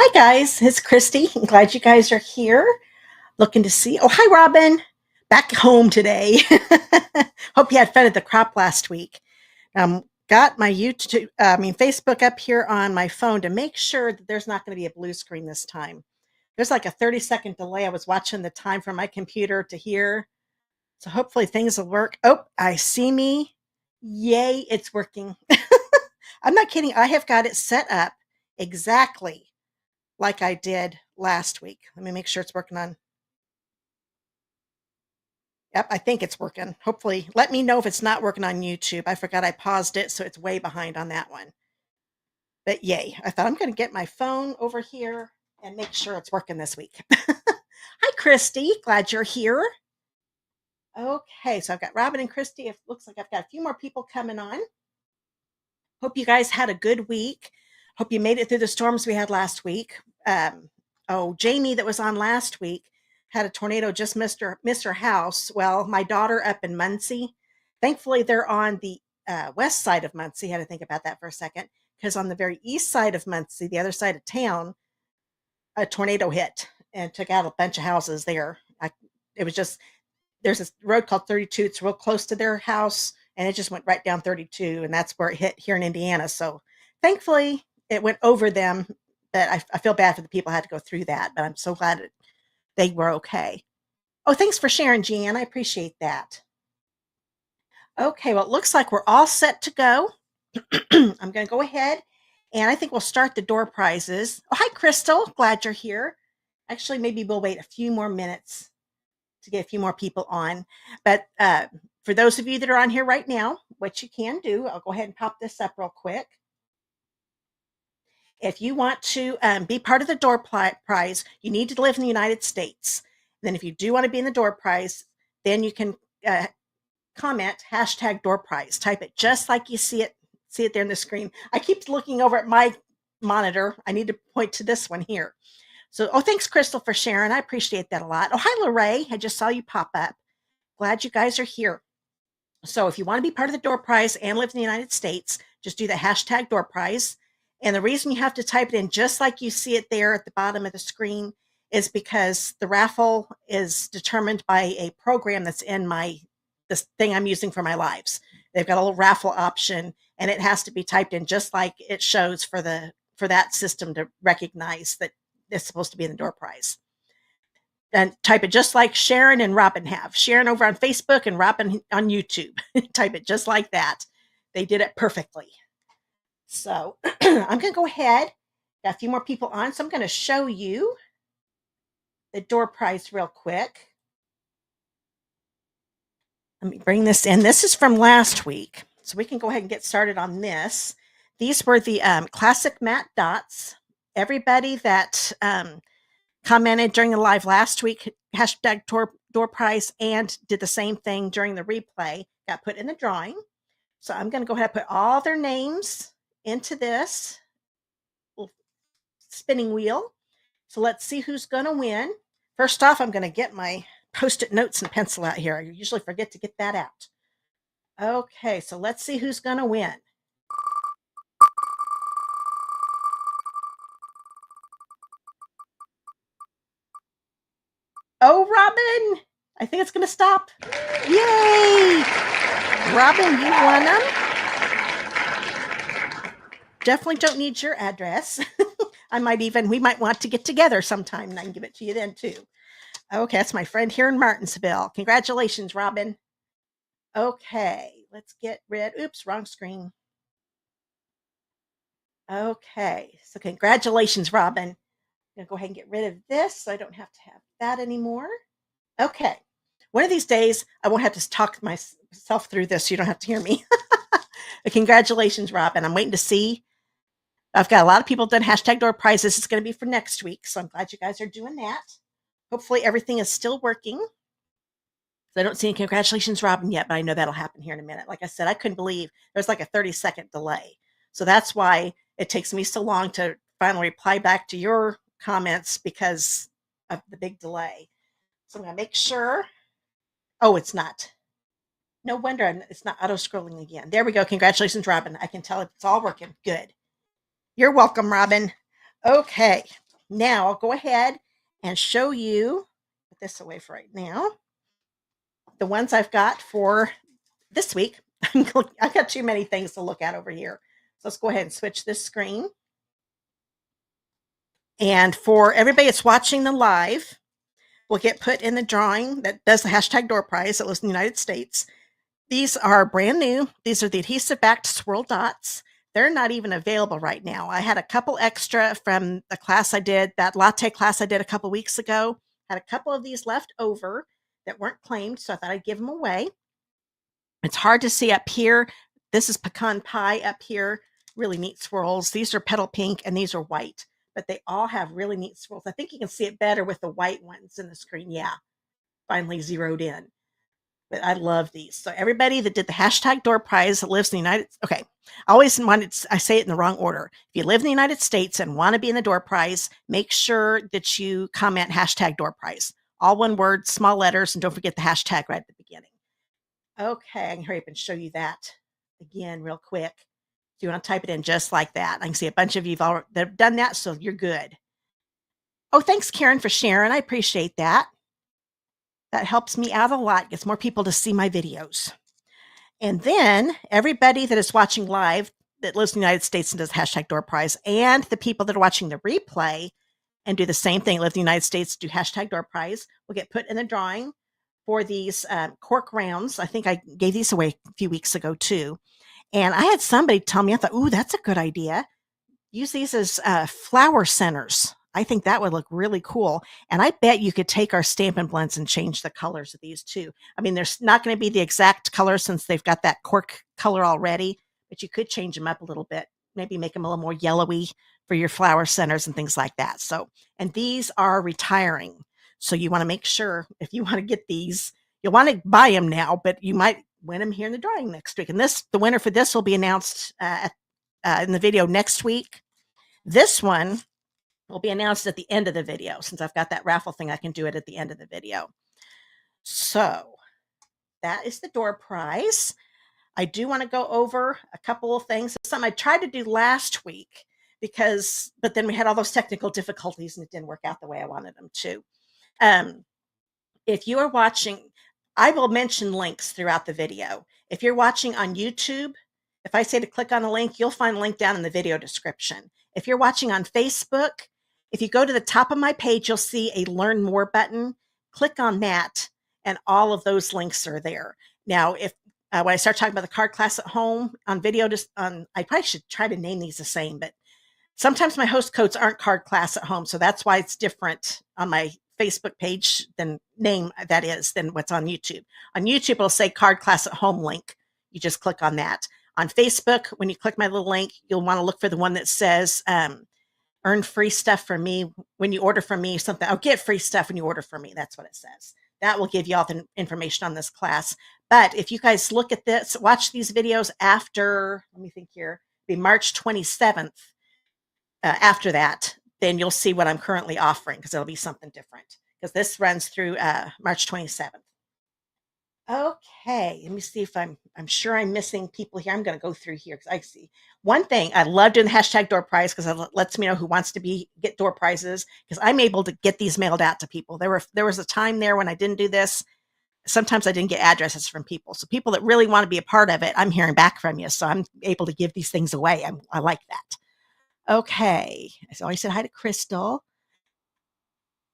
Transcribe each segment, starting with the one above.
Hi guys, it's Christy. I'm glad you guys are here. Looking to see. Oh, hi Robin. Back home today. Hope you had fun at the crop last week. Got my Facebook up here on my phone to make sure that there's not going to be a blue screen this time. There's like a 30-second delay. I was watching the time from my computer to here. So hopefully things will work. Oh, I see me. Yay, it's working. I'm not kidding. I have got it set up exactly like I did last week. Let me make sure it's working on. Yep, I think it's working. Hopefully, let me know if it's not working on YouTube. I forgot I paused it, so it's way behind on that one. But yay, I thought I'm going to get my phone over here and make sure it's working this week. Hi, Christy. Glad you're here. Okay, so I've got Robin and Christy. It looks like I've got a few more people coming on. Hope you guys had a good week. Hope you made it through the storms we had last week. Jamie, that was on last week, had a tornado just missed her house. Well, my daughter up in Muncie, thankfully they're on the west side of Muncie. Had to think about that for a second, because on the very east side of Muncie, the other side of town, a tornado hit and took out a bunch of houses there. It was just, there's this road called 32. It's real close to their house, and it just went right down 32, and that's where it hit here in Indiana. So thankfully it went over them, but I feel bad for the people who had to go through that, but I'm so glad they were okay. Oh, thanks for sharing, Jeanne. I appreciate that. Okay, well, it looks like we're all set to go. I'm going to go ahead, and I think we'll start the door prizes. Oh, hi, Crystal. Glad you're here. Actually, maybe we'll wait a few more minutes to get a few more people on. But for those of you that are on here right now, what you can do, I'll go ahead and pop this up real quick. If you want to be part of the door prize, you need to live in the United States. And then if you do want to be in the door prize, then you can comment #door prize. Type it just like you see it there in the screen. I keep looking over at my monitor. I need to point to this one here. So, thanks, Crystal, for sharing. I appreciate that a lot. Oh, hi, Lorraine. I just saw you pop up. Glad you guys are here. So if you want to be part of the door prize and live in the United States, just do the #door prize. And the reason you have to type it in just like you see it there at the bottom of the screen is because the raffle is determined by a program that's in this thing I'm using for my lives. They've got a little raffle option, and it has to be typed in just like it shows for that system to recognize that it's supposed to be in the door prize. And type it just like Sharon and Robin have. Sharon over on Facebook and Robin on YouTube. Type it just like that. They did it perfectly. So I'm going to go ahead. Got a few more people on, so I'm going to show you the door prize real quick. Let me bring this in. This is from last week, so we can go ahead and get started on this. These were the classic matte dots. Everybody that commented during the live last week, #door prize, and did the same thing during the replay, got put in the drawing. So I'm going to go ahead and put all their names into this little spinning wheel. So let's see who's going to win. First off, I'm going to get my Post-it notes and pencil out here. I usually forget to get that out. Okay, so let's see who's going to win. Oh, Robin! I think it's going to stop. Yay! Robin, you won them. Definitely don't need your address. We might want to get together sometime, and I can give it to you then too. Okay, that's my friend here in Martinsville. Congratulations, Robin. Okay, let's get rid. Oops, wrong screen. Okay, so congratulations, Robin. I'm going to go ahead and get rid of this so I don't have to have that anymore. Okay, one of these days I won't have to talk myself through this so you don't have to hear me. Congratulations, Robin. I'm waiting to see. I've got a lot of people done #door prizes. It's going to be for next week, so I'm glad you guys are doing that. Hopefully everything is still working. So I don't see any congratulations, Robin, yet, but I know that'll happen here in a minute. Like I said, I couldn't believe there's like a 30-second delay. So that's why it takes me so long to finally reply back to your comments, because of the big delay. So I'm going to make sure. Oh, it's not. No wonder it's not auto-scrolling again. There we go. Congratulations, Robin. I can tell it's all working. Good. You're welcome, Robin. Okay. Now I'll go ahead and show you, put this away for right now, the ones I've got for this week. I've got too many things to look at over here. So let's go ahead and switch this screen. And for everybody that's watching the live, will get put in the drawing that does the hashtag door prize that lives in the United States. These are brand new. These are the adhesive-backed swirl dots. They're not even available right now. I had a couple extra from the class I did, that latte class I did a couple weeks ago. Had a couple of these left over that weren't claimed, so I thought I'd give them away. It's hard to see up here. This is pecan pie up here. Really neat swirls. These are petal pink and these are white, but they all have really neat swirls. I think you can see it better with the white ones in the screen. Yeah, finally zeroed in. But I love these. So everybody that did the hashtag door prize that lives in the United States. Okay, I say it in the wrong order. If you live in the United States and want to be in the door prize, make sure that you comment hashtag door prize. All one word, small letters, and don't forget the hashtag right at the beginning. Okay, I can hurry up and show you that again real quick. So you want to type it in just like that. I can see a bunch of you have already done that, so you're good. Oh, thanks, Karen, for sharing. I appreciate that. That helps me out a lot, gets more people to see my videos. And then everybody that is watching live that lives in the United States and does hashtag door prize, and the people that are watching the replay and do the same thing, live in the United States, do hashtag door prize, will get put in the drawing for these cork rounds. I think I gave these away a few weeks ago too. And I had somebody tell me, I thought, ooh, that's a good idea. Use these as flower centers. I think that would look really cool. And I bet you could take our Stampin' Blends and change the colors of these too. I mean, there's not going to be the exact color since they've got that cork color already, but you could change them up a little bit. Maybe make them a little more yellowy for your flower centers and things like that. So, and these are retiring. So you want to make sure if you want to get these, you'll want to buy them now, but you might win them here in the drawing next week. And the winner for this will be announced in the video next week. This one will be announced at the end of the video. Since I've got that raffle thing, I can do it at the end of the video. So that is the door prize. I do want to go over a couple of things. Something I tried to do last week but then we had all those technical difficulties and it didn't work out the way I wanted them to. If you are watching, I will mention links throughout the video. If you're watching on YouTube, if I say to click on a link, you'll find a link down in the video description. If you're watching on Facebook, if you go to the top of my page, you'll see a Learn More button. Click on that, and all of those links are there. Now, if when I start talking about the card class at home on video, I probably should try to name these the same, but sometimes my host codes aren't card class at home, so that's why it's different on my Facebook page than what's on YouTube. On YouTube, it'll say card class at home link. You just click on that. On Facebook, when you click my little link, you'll want to look for the one that says earn free stuff from me when you order from me, something. I'll get free stuff when you order from me. That's what it says. That will give you all the information on this class. But if you guys look at this, watch these videos after, let me think here, be March 27th. After that, then you'll see what I'm currently offering because it'll be something different because this runs through March 27th. Okay, let me see if I'm sure I'm missing people here. I'm going to go through here because I see one thing. I love doing the hashtag door prize because it lets me know who wants to get door prizes because I'm able to get these mailed out to people. There was a time there when I didn't do this. Sometimes I didn't get addresses from people. So people that really want to be a part of it, I'm hearing back from you. So I'm able to give these things away. I like that. Okay. So I said hi to Crystal.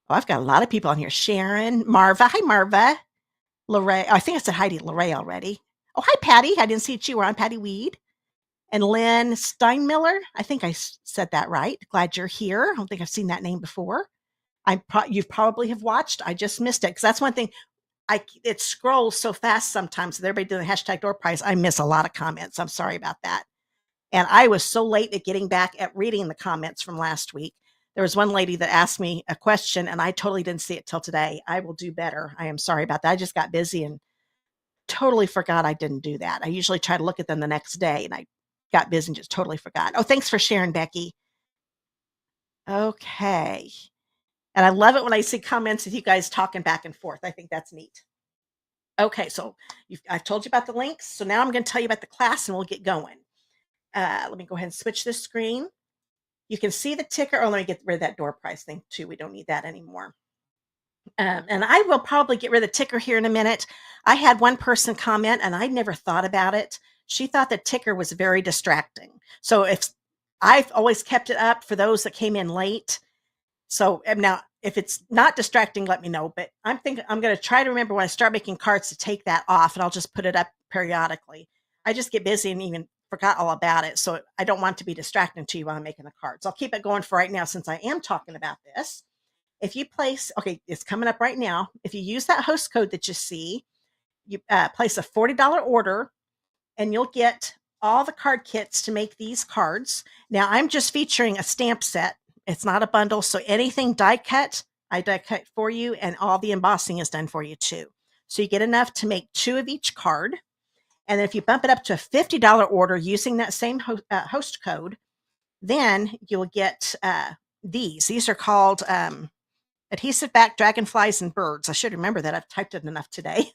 Oh, I've got a lot of people on here. Sharon, Marva. Hi, Marva. Lorraine. Oh, I think I said hi to Lorraine already. Oh, hi, Patty. I didn't see that you were on. Patty Weed. And Lynn Steinmiller. I think I said that right. Glad you're here. I don't think I've seen that name before. You probably have watched. I just missed it because that's one thing. It scrolls so fast sometimes. With everybody doing the hashtag door prize, I miss a lot of comments. I'm sorry about that. And I was so late at getting back at reading the comments from last week. There was one lady that asked me a question and I totally didn't see it till today. I will do better. I am sorry about that. I just got busy and totally forgot I didn't do that. I usually try to look at them the next day and I got busy and just totally forgot. Oh, thanks for sharing, Becky. Okay. And I love it when I see comments with you guys talking back and forth. I think that's neat. Okay, so I've told you about the links. So now I'm going to tell you about the class and we'll get going. Let me go ahead and switch this screen. You can see the ticker. Oh, let me get rid of that door prize thing too. We don't need that anymore. And I will probably get rid of the ticker here in a minute. I had one person comment, and I never thought about it. She thought the ticker was very distracting. So if I've always kept it up for those that came in late. So now, if it's not distracting, let me know. But I'm thinking I'm going to try to remember when I start making cards to take that off, and I'll just put it up periodically. I just get busy and even forgot all about it. So I don't want to be distracting to you while I'm making the cards. I'll keep it going for right now since I am talking about this. If you place, okay, it's coming up right now. If you use that host code that you see, you place a $40 order and you'll get all the card kits to make these cards. Now I'm just featuring a stamp set. It's not a bundle. So anything die cut, I die cut for you, and all the embossing is done for you too. So you get enough to make 2 of each card. And then if you bump it up to a $50 order using that same host code, then you'll get these. These are called Adhesive-Backed Dragonflies and Birds. I should remember that. I've typed it enough today.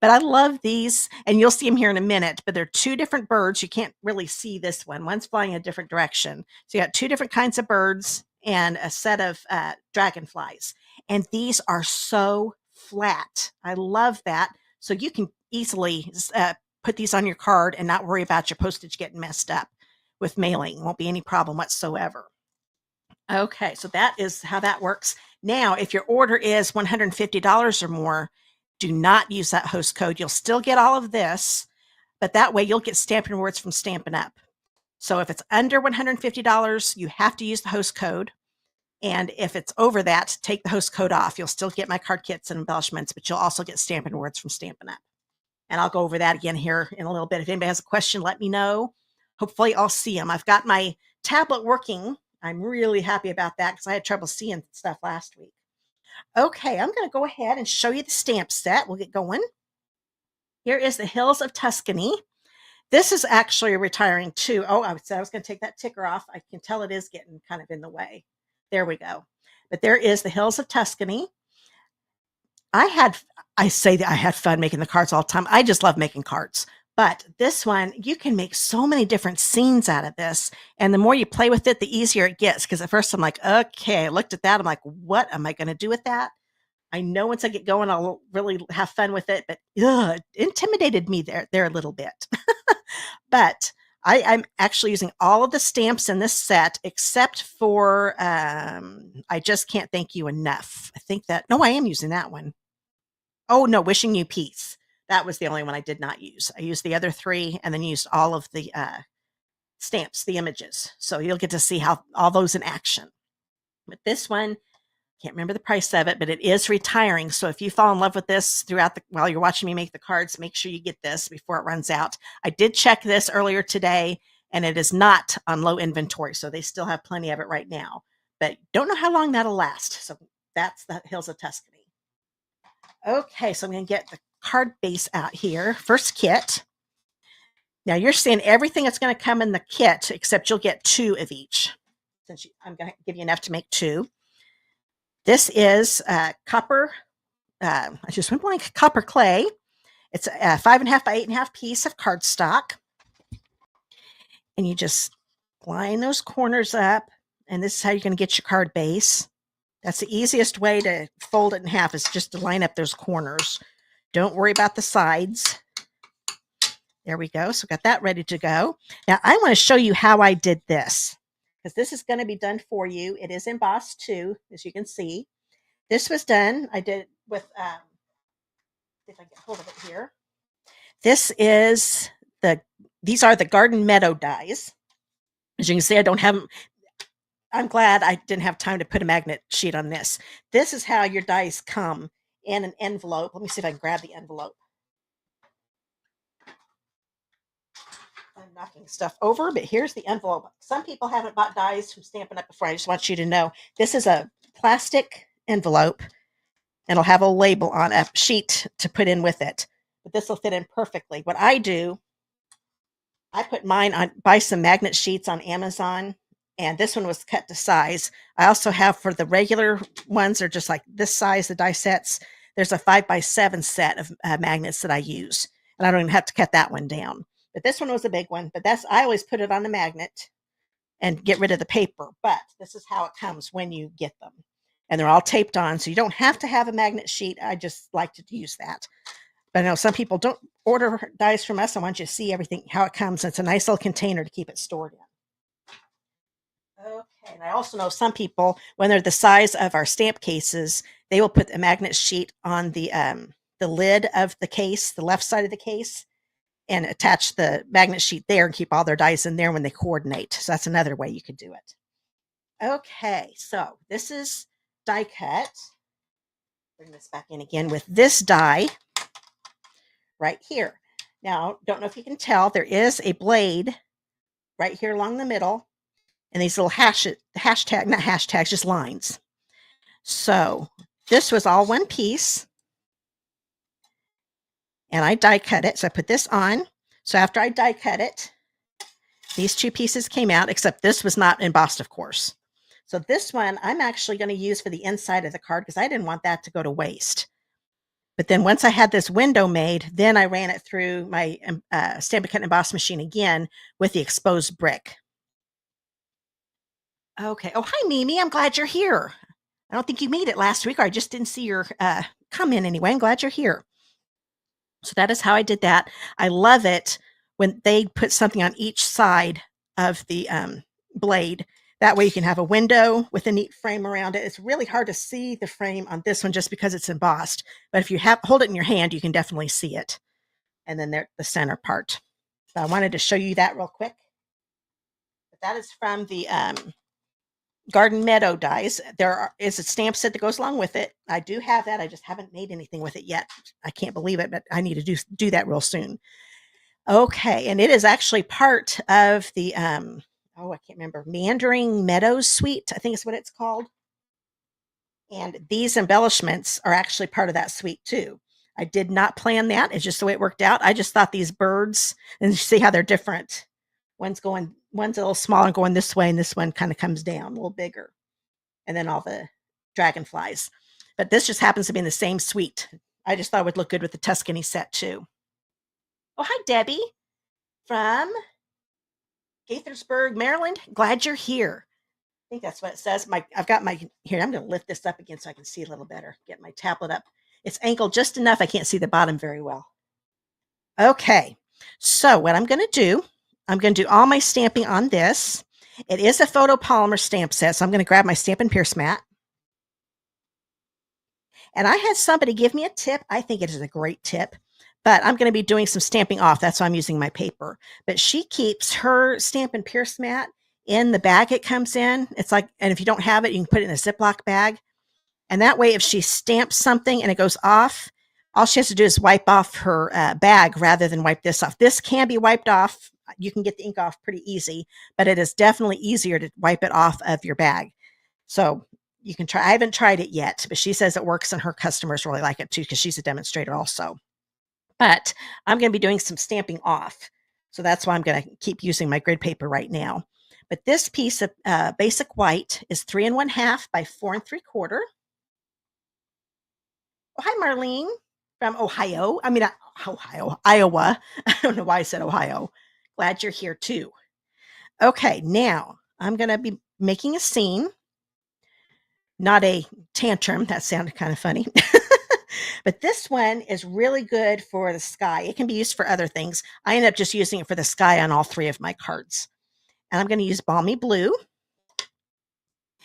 But I love these, and you'll see them here in a minute. But they're 2 different birds. You can't really see this one. One's flying a different direction. So you got 2 different kinds of birds and a set of dragonflies. And these are so flat. I love that. So you can easily put these on your card and not worry about your postage getting messed up with mailing. Won't be any problem whatsoever. Okay, so that is how that works. Now, if your order is $150 or more, do not use that host code. You'll still get all of this, but that way you'll get Stampin' Rewards from Stampin' Up. So if it's under $150, you have to use the host code. And if it's over that, take the host code off. You'll still get my card kits and embellishments, but you'll also get Stampin' Rewards from Stampin' Up. And I'll go over that again here in a little bit. If anybody has a question, let me know. Hopefully I'll see them. I've got my tablet working. I'm really happy about that because I had trouble seeing stuff last week. Okay, I'm going to go ahead and show you the stamp set. We'll get going. Here is the Hills of Tuscany. This is actually retiring too. Oh, I said I was going to take that ticker off. I can tell it is getting kind of in the way. There we go. But there is the Hills of Tuscany. I say that I had fun making the cards all the time. I just love making cards. But this one, you can make so many different scenes out of this. And the more you play with it, the easier it gets. Because at first I'm like, okay, I looked at that. I'm like, what am I going to do with that? I know once I get going, I'll really have fun with it. But it intimidated me there a little bit. But I'm actually using all of the stamps in this set, except for I Just Can't Thank You Enough. I think that, no, I am using that one. Oh, no, Wishing You Peace. That was the only one I did not use. I used the other 3 and then used all of the stamps, the images. So you'll get to see how all those in action. But this one, can't remember the price of it, but it is retiring. So if you fall in love with this while you're watching me make the cards, make sure you get this before it runs out. I did check this earlier today, and it is not on low inventory. So they still have plenty of it right now. But don't know how long that'll last. So that's the Hills of Tuscany. Okay, so I'm going to get the card base out here. First kit. Now you're seeing everything that's going to come in the kit, except you'll get 2 of each. Since I'm going to give you enough to make 2. This is copper. I just went blank. Copper clay. It's a 5.5 by 8.5 piece of cardstock, and you just line those corners up. And this is how you're going to get your card base. That's the easiest way to fold it in half, is just to line up those corners. Don't worry about the sides. There we go. So got that ready to go. Now I want to show you how I did this, because this is going to be done for you. It is embossed too, as you can see. This was done. I did with, if I get hold of it here. These are the Garden Meadow dies. As you can see, I don't have them. I'm glad I didn't have time to put a magnet sheet on this. This is how your dies come in an envelope. Let me see if I can grab the envelope. I'm knocking stuff over, but here's the envelope. Some people haven't bought dies from Stampin' Up before. I just want you to know this is a plastic envelope, and it'll have a label on a sheet to put in with it. But this will fit in perfectly. What I do, I put mine on, buy some magnet sheets on Amazon, and this one was cut to size. I also have, for the regular ones, are just like this size, the die sets. There's a 5x7 set of magnets that I use, and I don't even have to cut that one down. But this one was a big one. But I always put it on a magnet, and get rid of the paper. But this is how it comes when you get them. And they're all taped on, so you don't have to have a magnet sheet. I just like to use that. But I know some people don't order dies from us. I want you to see everything, how it comes. It's a nice little container to keep it stored in. Okay, and I also know some people, when they're the size of our stamp cases, they will put a magnet sheet on the lid of the case, the left side of the case, and attach the magnet sheet there and keep all their dies in there when they coordinate. So that's another way you could do it. Okay, so this is die cut. Bring this back in again with this die right here. Now, don't know if you can tell, there is a blade right here along the middle, and these little hashtag, not hashtags, just lines. So this was all one piece, and I die cut it. So I put this on. So after I die cut it, these two pieces came out, except this was not embossed, of course. So this one I'm actually going to use for the inside of the card because I didn't want that to go to waste. But then once I had this window made, then I ran it through my Stampin' Cut and Emboss machine again with the exposed brick. Okay. Oh, hi, Mimi. I'm glad you're here. I don't think you made it last week, or I just didn't see your comment anyway. I'm glad you're here. So that is how I did that. I love it when they put something on each side of the blade. That way you can have a window with a neat frame around it. It's really hard to see the frame on this one just because it's embossed. But if you hold it in your hand, you can definitely see it. And then there, the center part. So I wanted to show you that real quick. But that is from the Garden Meadow dies. There is a stamp set that goes along with it. I do have that. I just haven't made anything with it yet. I can't believe it, but I need to do that real soon. Okay, and it is actually part of the I can't remember, Meandering Meadows suite, I think is what it's called. And these embellishments are actually part of that suite too. I did not plan that. It's just the way it worked out. I just thought these birds, and you see how they're different. One's a little smaller going this way, and this one kind of comes down a little bigger. And then all the dragonflies. But this just happens to be in the same suite. I just thought it would look good with the Tuscany set too. Oh, hi, Debbie from Gaithersburg, Maryland. Glad you're here. I think that's what it says. I've got my, here, I'm going to lift this up again so I can see a little better. Get my tablet up. It's angled just enough. I can't see the bottom very well. Okay. So what I'm going to do, I'm going to do all my stamping on this. It is a photopolymer stamp set. So I'm going to grab my Stampin' Pierce mat. And I had somebody give me a tip. I think it is a great tip. But I'm going to be doing some stamping off. That's why I'm using my paper. But she keeps her Stampin' Pierce mat in the bag it comes in. It's like, and if you don't have it, you can put it in a Ziploc bag. And that way, if she stamps something and it goes off, all she has to do is wipe off her bag rather than wipe this off. This can be wiped off. You can get the ink off pretty easy, but it is definitely easier to wipe it off of your bag. So you can try. I haven't tried it yet, but she says it works and her customers really like it too because she's a demonstrator also. But I'm going to be doing some stamping off. So that's why I'm going to keep using my grid paper right now. But this piece of basic white is 3 1/2 by 4 3/4. Oh, hi, Marlene from Ohio. I mean, Ohio, Iowa. I don't know why I said Ohio. Glad you're here too. Okay, now I'm going to be making a scene. Not a tantrum. That sounded kind of funny. But this one is really good for the sky. It can be used for other things. I end up just using it for the sky on all 3 of my cards. And I'm going to use Balmy Blue.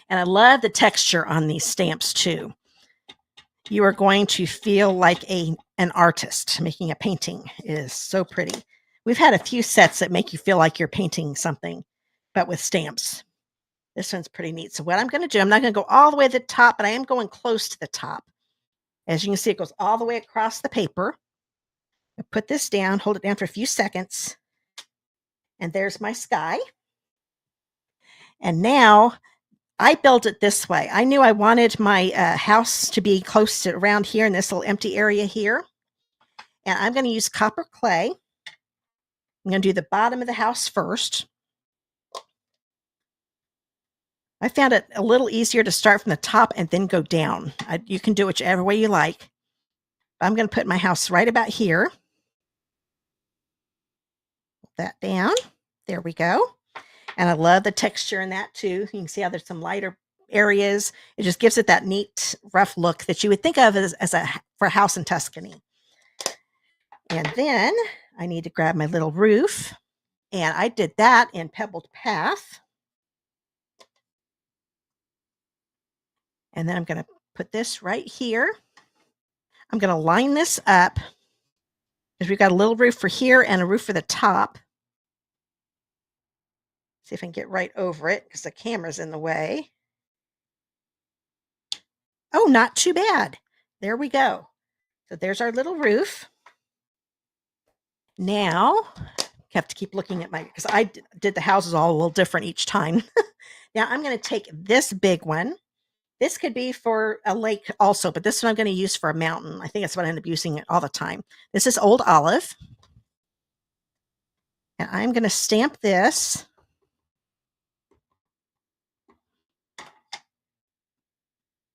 And I love the texture on these stamps too. You are going to feel like an artist making a painting. It is so pretty. We've had a few sets that make you feel like you're painting something, but with stamps. This one's pretty neat. So what I'm going to do, I'm not going to go all the way to the top, but I am going close to the top. As you can see, it goes all the way across the paper. I put this down, hold it down for a few seconds. And there's my sky. And now I built it this way. I knew I wanted my house to be close to around here in this little empty area here. And I'm going to use copper clay. I'm going to do the bottom of the house first. I found it a little easier to start from the top and then go down. You can do it whichever way you like. I'm going to put my house right about here. Put that down. There we go. And I love the texture in that too. You can see how there's some lighter areas. It just gives it that neat, rough look that you would think of as for a house in Tuscany. And then I need to grab my little roof. And I did that in Pebbled Path. And then I'm going to put this right here. I'm going to line this up because we've got a little roof for here and a roof for the top. See if I can get right over it because the camera's in the way. Oh, not too bad. There we go. So there's our little roof. Now, I have to keep looking at because I did the houses all a little different each time. Now I'm going to take this big one. This could be for a lake also, but this one I'm going to use for a mountain. I think that's what I end up using it all the time. This is Old Olive. And I'm going to stamp this.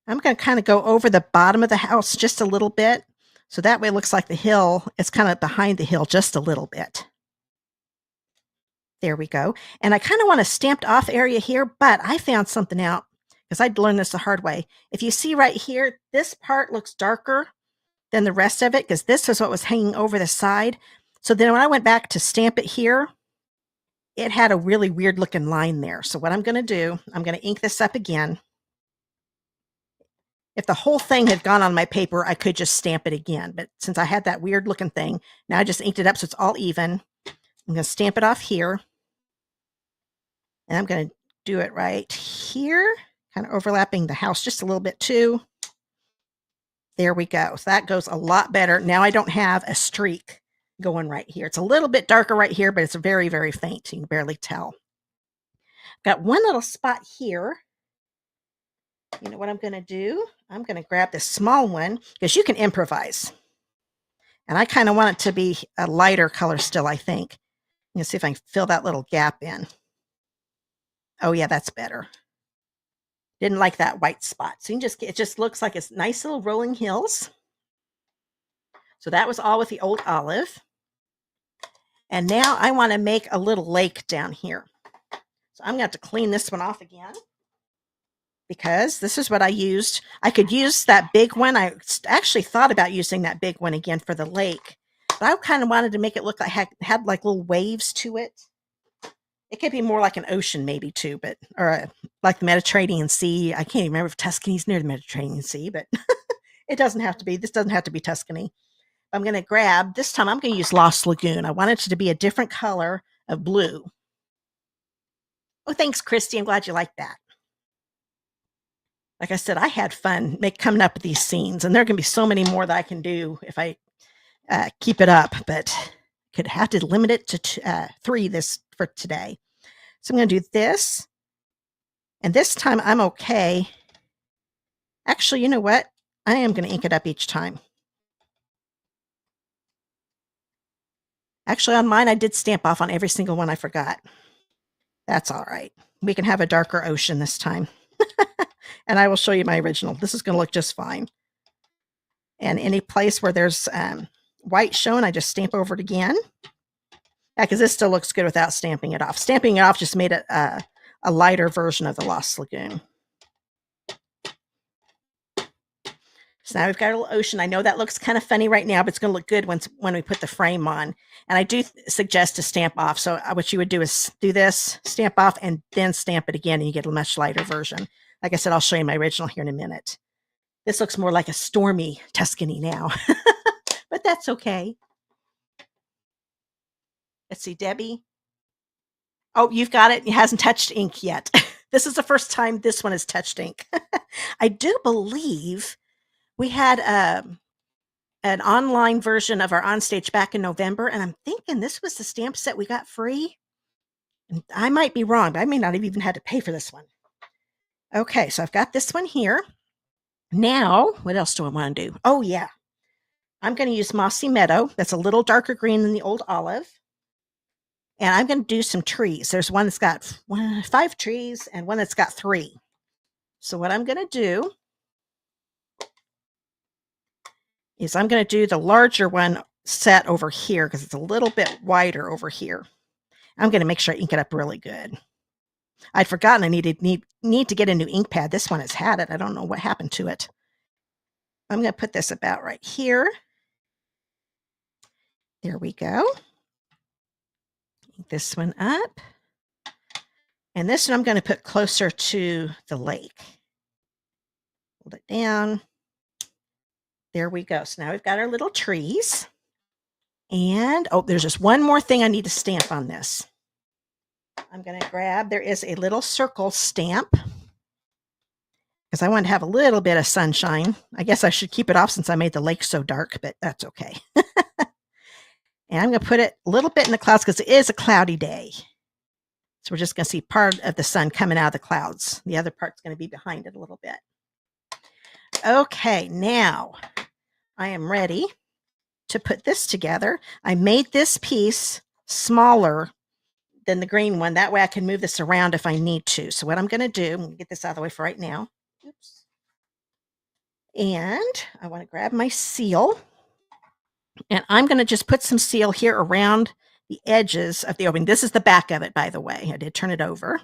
I'm going to kind of go over the bottom of the house just a little bit. So that way it looks like the hill, it's kind of behind the hill just a little bit. There we go. And I kind of want a stamped off area here, but I found something out because I'd learned this the hard way. If you see right here, this part looks darker than the rest of it because this is what was hanging over the side. So then when I went back to stamp it here, it had a really weird looking line there. So what I'm going to do, I'm going to ink this up again. If the whole thing had gone on my paper, I could just stamp it again. But since I had that weird looking thing, now I just inked it up so it's all even. I'm going to stamp it off here. And I'm going to do it right here, kind of overlapping the house just a little bit too. There we go. So that goes a lot better. Now I don't have a streak going right here. It's a little bit darker right here, but it's very, very faint. You can barely tell. Got one little spot here. You know what I'm going to do? I'm going to grab this small one because you can improvise. And I kind of want it to be a lighter color still, I think. You can see if I can fill that little gap in. Oh yeah, that's better. Didn't like that white spot. So you can just it just looks like it's nice little rolling hills. So that was all with the Old Olive. And now I want to make a little lake down here. So I'm going to have to clean this one off again because this is what I used. I could use that big one. I actually thought about using that big one again for the lake, but I kind of wanted to make it look like had like little waves to it. It could be more like an ocean maybe too, but or like the Mediterranean Sea. I can't even remember if Tuscany's near the Mediterranean Sea, but it doesn't have to be. This doesn't have to be Tuscany. I'm going to grab, this time I'm going to use Lost Lagoon. I want it to be a different color of blue. Oh, thanks, Christy. I'm glad you liked that. Like I said, I had fun coming up with these scenes, and there are going to be so many more that I can do if I keep it up, but could have to limit it to 3 for today. So I'm going to do this, and this time I'm okay. Actually, you know what? I am going to ink it up each time. Actually, on mine, I did stamp off on every single one I forgot. That's all right. We can have a darker ocean this time. And I will show you my original. This is going to look just fine. And any place where there's white shown, I just stamp over it again. Yeah, because this still looks good without stamping it off. Stamping it off just made it a lighter version of the Lost Lagoon. So now we've got a little ocean. I know that looks kind of funny right now, but it's going to look good when we put the frame on. And I do suggest to stamp off. So what you would do is do this, stamp off, and then stamp it again, and you get a much lighter version. Like I said, I'll show you my original here in a minute. This looks more like a stormy Tuscany now, but that's okay. Let's see, Debbie. Oh, you've got it. It hasn't touched ink yet. This is the first time this one has touched ink. I do believe we had an online version of our onstage back in November, and I'm thinking this was the stamp set we got free. And I might be wrong, but I may not have even had to pay for this one. Okay, so I've got this one here. Now, what else do I want to do? Oh, yeah. I'm going to use Mossy Meadow. That's a little darker green than the Old Olive. And I'm going to do some trees. There's one that's got 5 trees and one that's got 3. So what I'm going to do is I'm going to do the larger one set over here because it's a little bit wider over here. I'm going to make sure I ink it up really good. I'd forgotten I need to get a new ink pad. This one has had it. I don't know what happened to it. I'm going to put this about right here. There we go. Ink this one up. And this one I'm going to put closer to the lake. Hold it down. There we go. So now we've got our little trees. And, oh, there's just one more thing I need to stamp on this. I'm going to grab, there is a little circle stamp because I want to have a little bit of sunshine. I guess I should keep it off since I made the lake so dark, but that's okay. And I'm going to put it a little bit in the clouds because it is a cloudy day. So we're just going to see part of the sun coming out of the clouds. The other part's going to be behind it a little bit. Okay, now I am ready to put this together. I made this piece smaller than the green one. That way I can move this around if I need to. So what I'm going to do, I'm going to get this out of the way for right now. Oops. And I want to grab my seal. And I'm going to just put some seal here around the edges of the opening. This is the back of it, by the way. I did turn it over.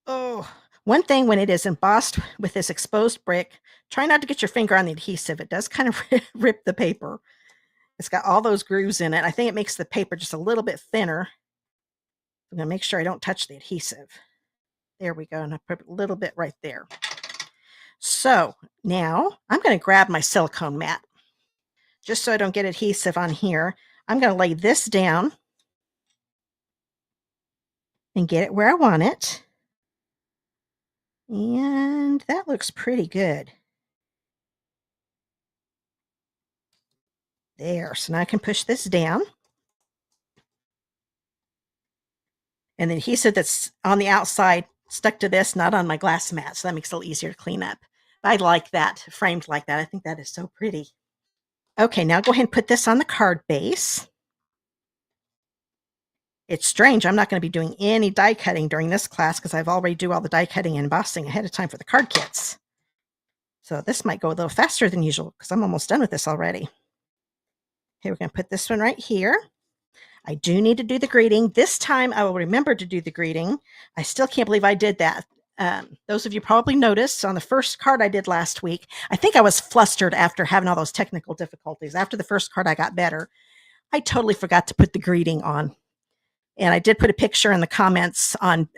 Oh, one thing when it is embossed with this exposed brick, try not to get your finger on the adhesive. It does kind of rip the paper. It's got all those grooves in it. I think it makes the paper just a little bit thinner. I'm going to make sure I don't touch the adhesive. There we go. And I put a little bit right there. So now I'm going to grab my silicone mat. Just so I don't get adhesive on here, I'm going to lay this down and get it where I want it. And that looks pretty good. There. So now I can push this down. And the adhesive that's on the outside stuck to this, not on my glass mat. So that makes it a little easier to clean up. I like that, framed like that. I think that is so pretty. Okay, now go ahead and put this on the card base. It's strange. I'm not going to be doing any die cutting during this class because I've already do all the die cutting and embossing ahead of time for the card kits. So this might go a little faster than usual because I'm almost done with this already. Okay, we're going to put this one right here. I do need to do the greeting. This time I will remember to do the greeting. I still can't believe I did that. Those of you probably noticed on the first card I did last week, I think I was flustered after having all those technical difficulties. After the first card I got better. I totally forgot to put the greeting on. And I did put a picture in the comments on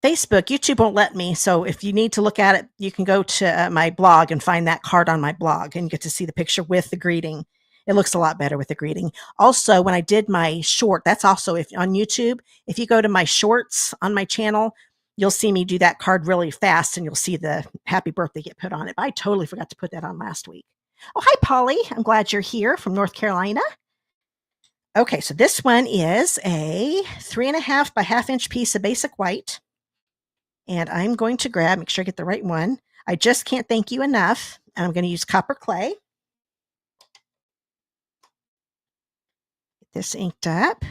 Facebook. YouTube won't let me. So if you need to look at it, you can go to my blog and find that card on my blog and get to see the picture with the greeting. It looks a lot better with the greeting. Also, when I did my short, that's also if on YouTube, if you go to my shorts on my channel, you'll see me do that card really fast and you'll see the happy birthday get put on it. But I totally forgot to put that on last week. Oh, hi, Polly. I'm glad you're here from North Carolina. Okay, so this one is a 3.5 by 1/2 inch piece of basic white. And I'm going to grab, make sure I get the right one. I just can't thank you enough. And I'm going to use copper clay. Get this inked up.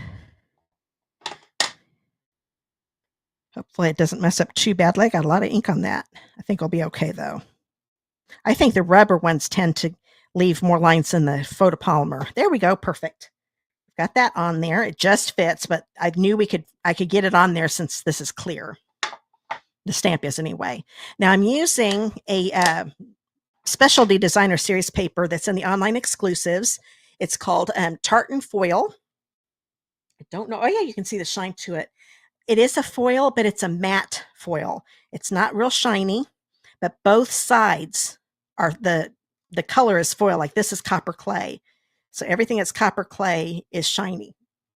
Hopefully it doesn't mess up too badly. I got a lot of ink on that. I think I'll be okay though. I think the rubber ones tend to leave more lines than the photopolymer. There we go. Perfect. Got that on there. It just fits, but I knew I could get it on there since this is clear. The stamp is anyway. Now I'm using a specialty designer series paper that's in the online exclusives. It's called Tartan foil. I don't know. Oh yeah, you can see the shine to it. It is a foil, but it's a matte foil. It's not real shiny, but both sides are the color is foil. Like this is copper clay. So everything that's copper clay is shiny,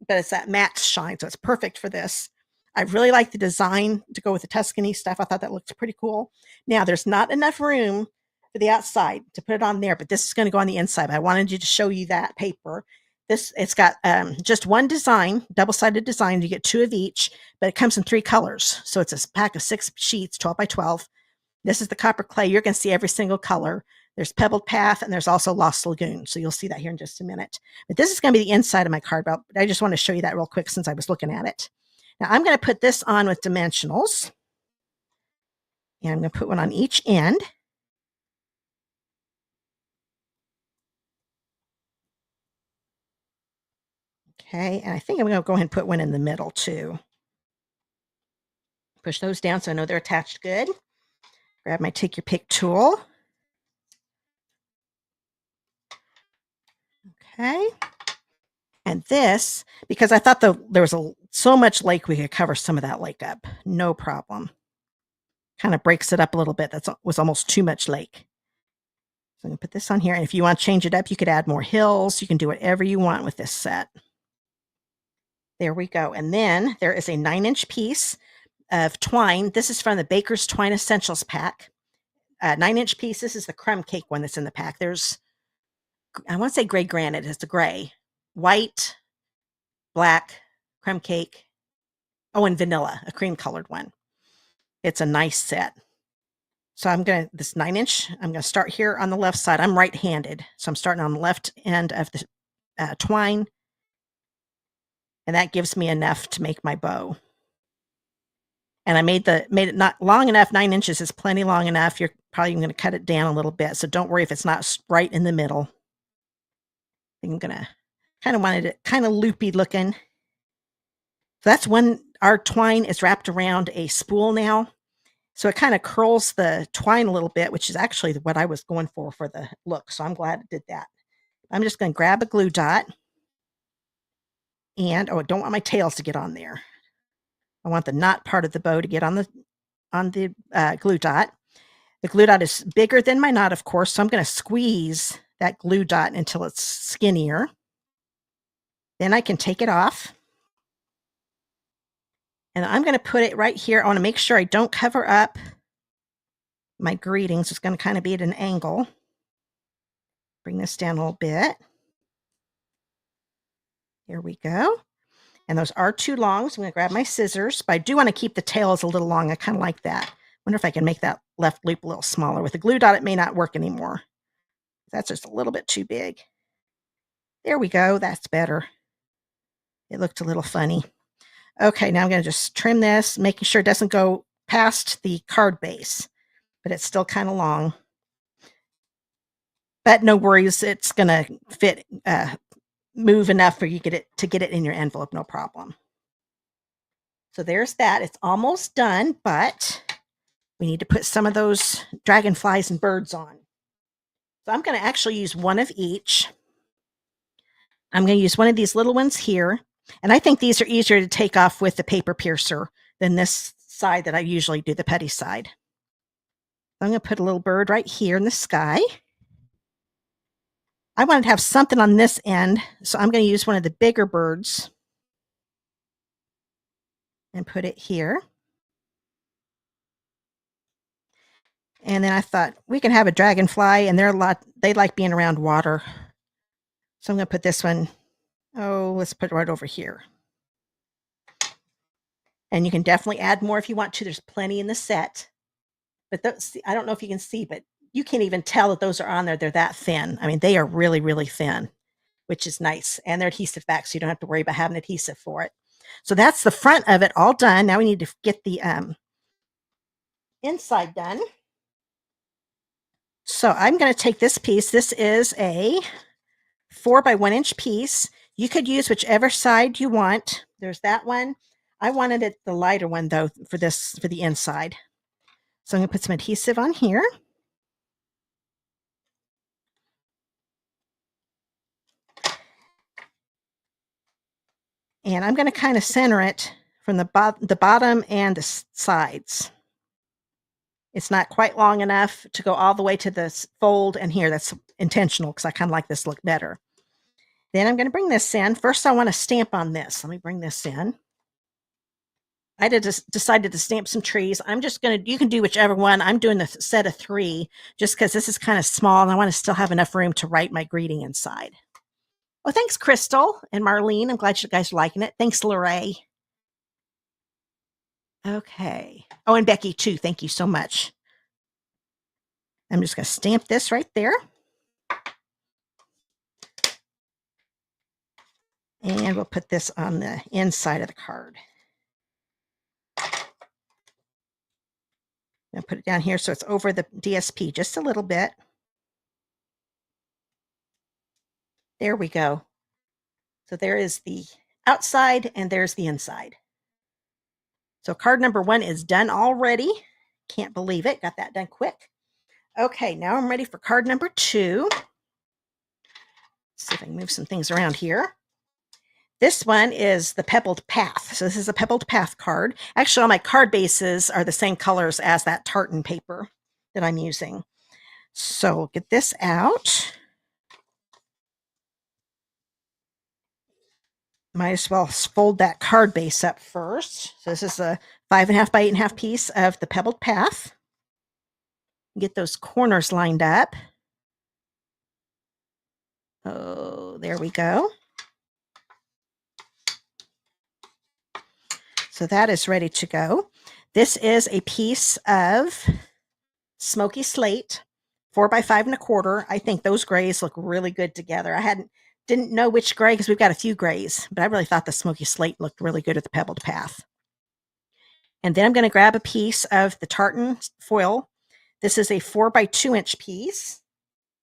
but it's that matte shine. So it's perfect for this. I really like the design to go with the Tuscany stuff. I thought that looked pretty cool. Now there's not enough room for the outside to put it on there, but this is going to go on the inside. But I wanted you to show you that paper. It's got just one design, double-sided design. You get 2 of each, but it comes in 3 colors. So it's a pack of 6 sheets, 12 by 12. This is the copper clay. You're going to see every single color. There's Pebbled Path, and there's also Lost Lagoon. So you'll see that here in just a minute. But this is going to be the inside of my card belt. I just want to show you that real quick since I was looking at it. Now I'm going to put this on with dimensionals. And I'm going to put one on each end. Okay, and I think I'm going to go ahead and put one in the middle too. Push those down so I know they're attached good. Grab my Take Your Pick tool. Okay. And this, because I thought there was so much lake we could cover some of that lake up. No problem. Kind of breaks it up a little bit. That was almost too much lake. So I'm going to put this on here. And if you want to change it up, you could add more hills. You can do whatever you want with this set. There we go. And then there is a 9-inch piece of twine. This is from the Baker's Twine Essentials pack. 9-inch piece. This is the crumb cake one that's in the pack. There's, I want to say gray granite. It's the gray, white, black, crumb cake. Oh, and vanilla, a cream colored one. It's a nice set. So I'm going to, this 9-inch, I'm going to start here on the left side. I'm right-handed. So I'm starting on the left end of the twine. And that gives me enough to make my bow. And I made it not long enough. 9 inches is plenty long enough. You're probably going to cut it down a little bit. So don't worry if it's not right in the middle. I'm going to kind of wanted it kind of loopy looking. So that's when our twine is wrapped around a spool now. So it kind of curls the twine a little bit, which is actually what I was going for the look. So I'm glad it did that. I'm just going to grab a glue dot. And, oh, I don't want my tails to get on there. I want the knot part of the bow to get on the glue dot. The glue dot is bigger than my knot, of course, so I'm going to squeeze that glue dot until it's skinnier. Then I can take it off. And I'm going to put it right here. I want to make sure I don't cover up my greetings. It's going to kind of be at an angle. Bring this down a little bit. Here we go. And those are too long, so I'm going to grab my scissors. But I do want to keep the tails a little long. I kind of like that. Wonder if I can make that left loop a little smaller. With the glue dot, it may not work anymore. That's just a little bit too big. There we go. That's better. It looked a little funny. Okay, now I'm going to just trim this, making sure it doesn't go past the card base, but it's still kind of long. But no worries, it's going to fit, move enough for you to get it in your envelope, no problem. So there's that. It's almost done, but we need to put some of those dragonflies and birds on. So I'm going to actually use one of each. I'm going to use one of these little ones here. And I think these are easier to take off with the paper piercer than this side that I usually do, the putty side. I'm going to put a little bird right here in the sky. I wanted to have something on this end, so I'm going to use one of the bigger birds and put it here. And then I thought we can have a dragonfly, and they like being around water. So I'm going to put this one, let's put it right over here. And you can definitely add more if you want to. There's plenty in the set. But those, I don't know if you can see, but you can't even tell that those are on there. They're that thin. I mean, they are really, really thin, which is nice. And they're adhesive back, so you don't have to worry about having adhesive for it. So that's the front of it all done. Now we need to get the inside done. So I'm going to take this piece. This is a 4 by 1 inch piece. You could use whichever side you want. There's that one. I wanted it the lighter one though for the inside. So I'm going to put some adhesive on here. And I'm going to kind of center it from the bottom and the sides. It's not quite long enough to go all the way to the fold and here. That's intentional because I kind of like this look better. Then I'm going to bring this in. First, I want to stamp on this. Let me bring this in. I decided to stamp some trees. I'm just going to, you can do whichever one. I'm doing the set of 3 just because this is kind of small and I want to still have enough room to write my greeting inside. Oh, thanks, Crystal and Marlene. I'm glad you guys are liking it. Thanks, Lorraine. Okay. Oh, and Becky, too. Thank you so much. I'm just going to stamp this right there. And we'll put this on the inside of the card. I'll put it down here so it's over the DSP just a little bit. There we go. So there is the outside and there's the inside. So card number 1 is done already. Can't believe it. Got that done quick. Okay, now I'm ready for card number 2. Let's see if I can move some things around here. This one is the Pebbled Path. So this is a Pebbled Path card. Actually, all my card bases are the same colors as that tartan paper that I'm using. So we'll get this out. Might as well fold that card base up first. So this is a 5.5 by 8.5 piece of the Pebbled Path. Get those corners lined up. Oh, there we go. So that is ready to go. This is a piece of smoky slate, 4 by 5.25. I think those grays look really good together. I didn't know which gray because we've got a few grays, but I really thought the smoky slate looked really good at the Pebbled Path. And then I'm going to grab a piece of the tartan foil. This is a 4 by 2-inch piece.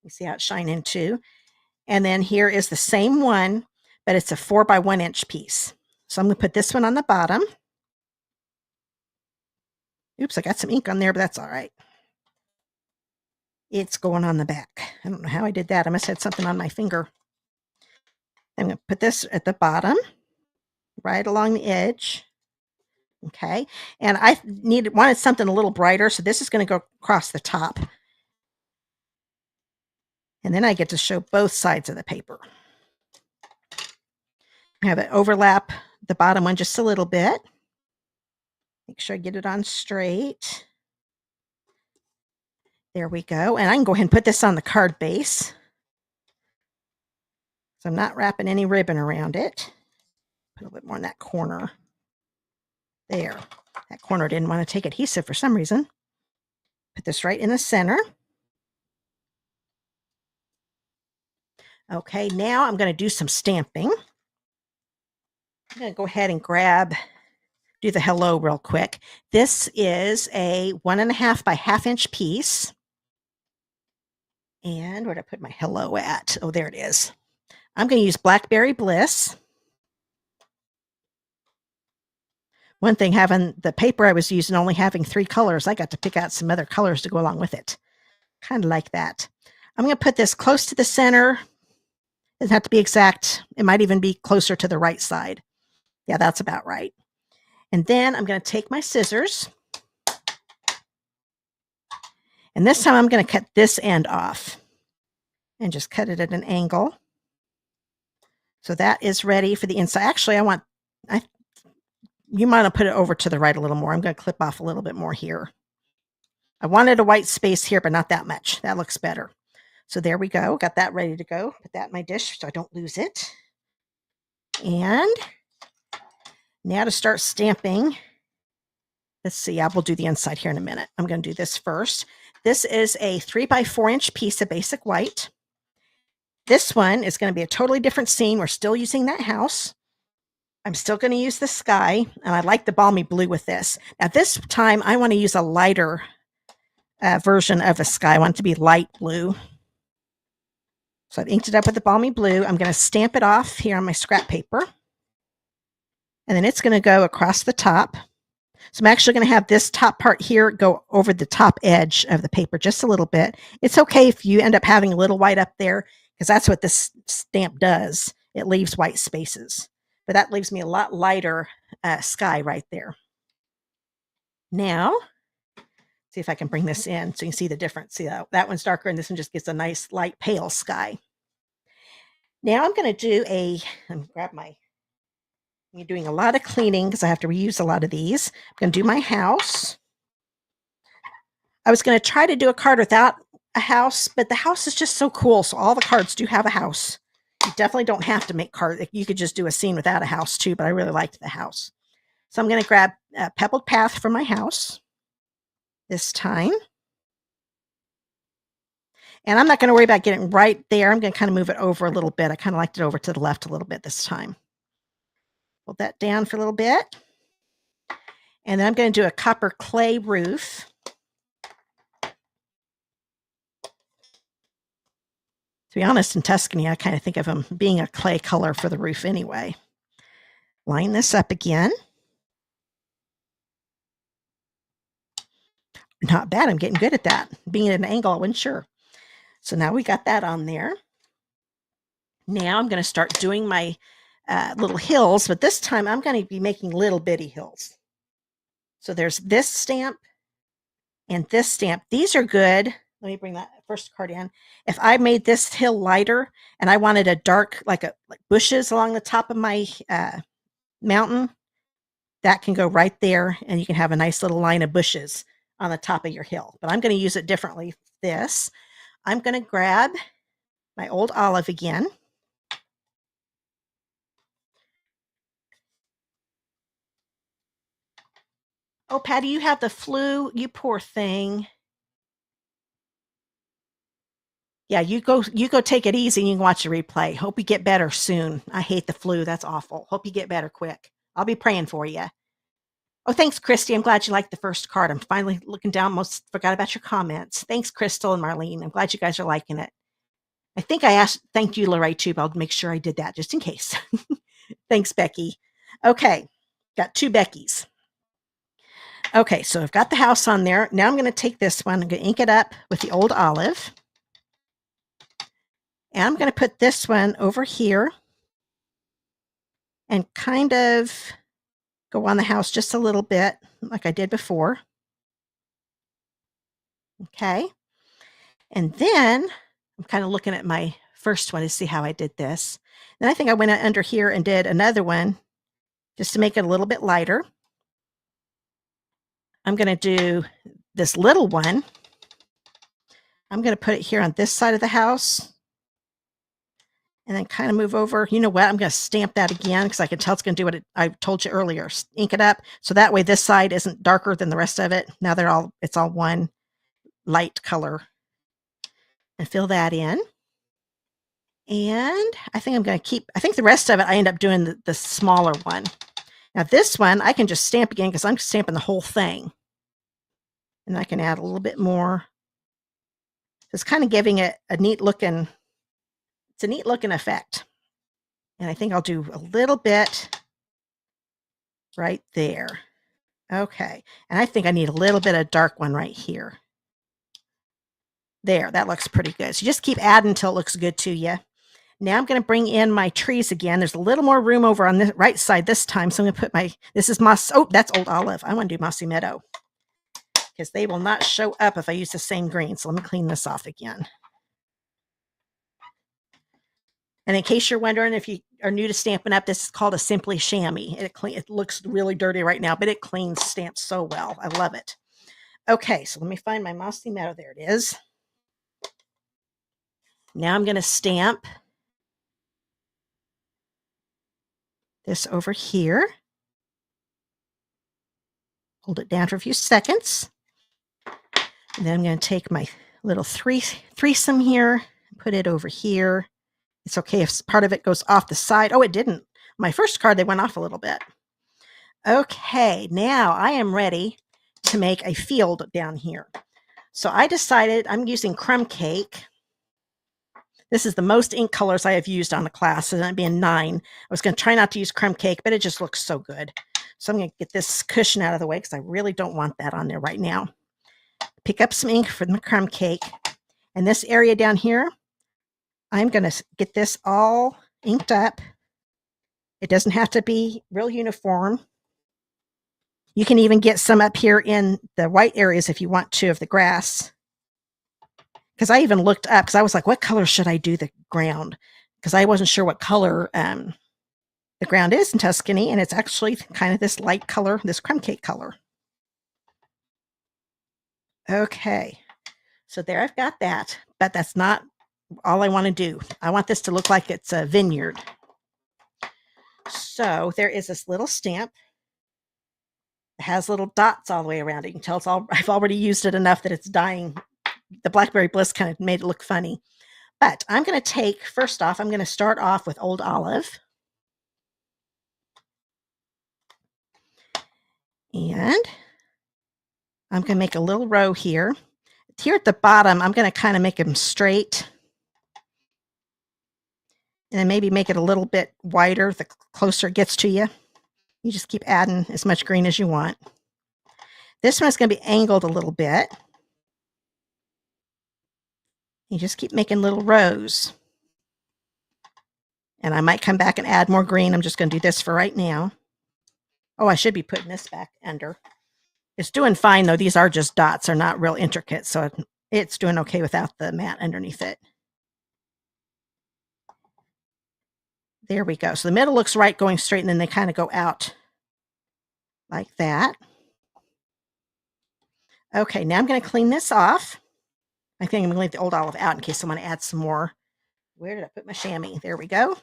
You see how it's shining too. And then here is the same one, but it's a 4 by 1-inch piece. So I'm going to put this one on the bottom. Oops, I got some ink on there, but that's all right. It's going on the back. I don't know how I did that. I must have had something on my finger. I'm going to put this at the bottom, right along the edge. Okay. And I wanted something a little brighter, so this is going to go across the top. And then I get to show both sides of the paper. I have it overlap the bottom one just a little bit. Make sure I get it on straight. There we go. And I can go ahead and put this on the card base. So I'm not wrapping any ribbon around it. Put a little bit more in that corner. There. That corner didn't want to take adhesive for some reason. Put this right in the center. Okay, now I'm going to do some stamping. I'm going to go ahead and do the hello real quick. This is a 1.5 by 1/2 inch piece. And where did I put my hello at? Oh, there it is. I'm going to use Blackberry Bliss. One thing, having the paper I was using only having 3 colors, I got to pick out some other colors to go along with it. Kind of like that. I'm going to put this close to the center. It doesn't have to be exact. It might even be closer to the right side. Yeah, that's about right. And then I'm going to take my scissors. And this time I'm going to cut this end off. And just cut it at an angle. So that is ready for the inside. Actually, you might have put it over to the right a little more. I'm going to clip off a little bit more here. I wanted a white space here, but not that much. That looks better. So there we go. Got that ready to go. Put that in my dish so I don't lose it. And now to start stamping. Let's see. I will do the inside here in a minute. I'm going to do this first. This is a 3 by 4-inch piece of basic white. This one is going to be a totally different scene. We're still using that house. I'm still going to use the sky, and I like the balmy blue with this. Now this time I want to use a lighter version of the sky. I want it to be light blue. So I've inked it up with the balmy blue. I'm going to stamp it off here on my scrap paper. And then it's going to go across the top. So I'm actually going to have this top part here go over the top edge of the paper just a little bit. It's okay if you end up having a little white up there, because that's what this stamp does. It leaves white spaces. But that leaves me a lot lighter sky right there. Now, see if I can bring this in so you can see the difference. See, that one's darker and this one just gets a nice light pale sky. Now I'm going to do I'm doing a lot of cleaning because I have to reuse a lot of these. I'm going to do my house. I was going to try to do a card without a house, but the house is just so cool. So all the cards do have a house. You definitely don't have to make cards. You could just do a scene without a house too, but I really liked the house. So I'm going to grab a Pebbled Path from my house this time. And I'm not going to worry about getting right there. I'm going to kind of move it over a little bit. I kind of liked it over to the left a little bit this time. Hold that down for a little bit. And then I'm going to do a copper clay roof. To be honest, in Tuscany, I kind of think of them being a clay color for the roof anyway. line this up again. Not bad. I'm getting good at that. Being at an angle, I wasn't sure. So now we got that on there. Now I'm going to start doing my little hills, but this time I'm going to be making little bitty hills. So there's this stamp and this stamp. These are good. Let me bring that first card in. If I made this hill lighter and I wanted a dark, like bushes along the top of my mountain, that can go right there and you can have a nice little line of bushes on the top of your hill. But I'm going to use it differently. This, I'm going to grab my old olive again. Oh, Patty, you have the flu, you poor thing. Yeah, you go take it easy and you can watch the replay. Hope you get better soon. I hate the flu. That's awful. Hope you get better quick. I'll be praying for you. Oh, thanks, Christy. I'm glad you liked the first card. I'm finally looking down. Most forgot about your comments. Thanks, Crystal and Marlene. I'm glad you guys are liking it. I think I thanked you, Lorraine, too, but I'll make sure I did that just in case. Thanks, Becky. Okay, got 2 Beckys. Okay, so I've got the house on there. Now I'm going to take this one. I'm going to ink it up with the old olive. And I'm going to put this one over here and kind of go on the house just a little bit like I did before. Okay. And then I'm kind of looking at my first one to see how I did this. Then I think I went under here and did another one just to make it a little bit lighter. I'm going to do this little one. I'm going to put it here on this side of the house. And then kind of move over. You know what? I'm going to stamp that again because I can tell it's going to do what I told you earlier. Ink it up. So that way this side isn't darker than the rest of it. Now it's all one light color. And fill that in. And I think I'm going to I think the rest of it, I end up doing the smaller one. Now this one, I can just stamp again because I'm stamping the whole thing. And I can add a little bit more. It's kind of giving it a neat looking, it's a neat looking effect. And I think I'll do a little bit right there. Okay. And I think I need a little bit of dark one right here. There, that looks pretty good. So you just keep adding until it looks good to you. Now I'm going to bring in my trees again. There's a little more room over on the right side this time. So I'm going to put this is moss. Oh, that's old olive. I want to do mossy meadow because they will not show up if I use the same green. So let me clean this off again. And in case you're wondering, if you are new to Stampin' Up, this is called a Simply Chamois. It looks really dirty right now, but it cleans stamps so well. I love it. Okay, so let me find my mossy meadow. There it is. Now I'm going to stamp this over here. Hold it down for a few seconds. And then I'm going to take my little threesome here, put it over here. It's okay if part of it goes off the side. Oh, it didn't. My first card, they went off a little bit. Okay, now I am ready to make a field down here. So I decided I'm using crumb cake. This is the most ink colors I have used on the class, and that'd be a 9. I was going to try not to use crumb cake, but it just looks so good. So I'm going to get this cushion out of the way because I really don't want that on there right now. Pick up some ink from the crumb cake. And this area down here, I'm going to get this all inked up. It doesn't have to be real uniform. You can even get some up here in the white areas if you want to of the grass. Because I even looked up because I was like, what color should I do the ground? Because I wasn't sure what color the ground is in Tuscany. And it's actually kind of this light color, this crumb cake color. Okay. So there I've got that. But that's not all I want to do. I want this to look like it's a vineyard. So there is this little stamp. It has little dots all the way around it. You can tell I've already used it enough that it's dying. The Blackberry Bliss kind of made it look funny. But I'm going to first off, I'm going to start off with Old Olive. And I'm going to make a little row here. Here at the bottom, I'm going to kind of make them straight. And then maybe make it a little bit wider the closer it gets to you. You just keep adding as much green as you want. This one's going to be angled a little bit. You just keep making little rows. And I might come back and add more green. I'm just going to do this for right now. Oh, I should be putting this back under. It's doing fine, though. These are just dots. They're not real intricate, so it's doing okay without the mat underneath it. There we go. So the middle looks right going straight, and then they kind of go out like that. Okay, now I'm going to clean this off. I think I'm going to leave the old olive out in case I want to add some more. Where did I put my chamois? There we go.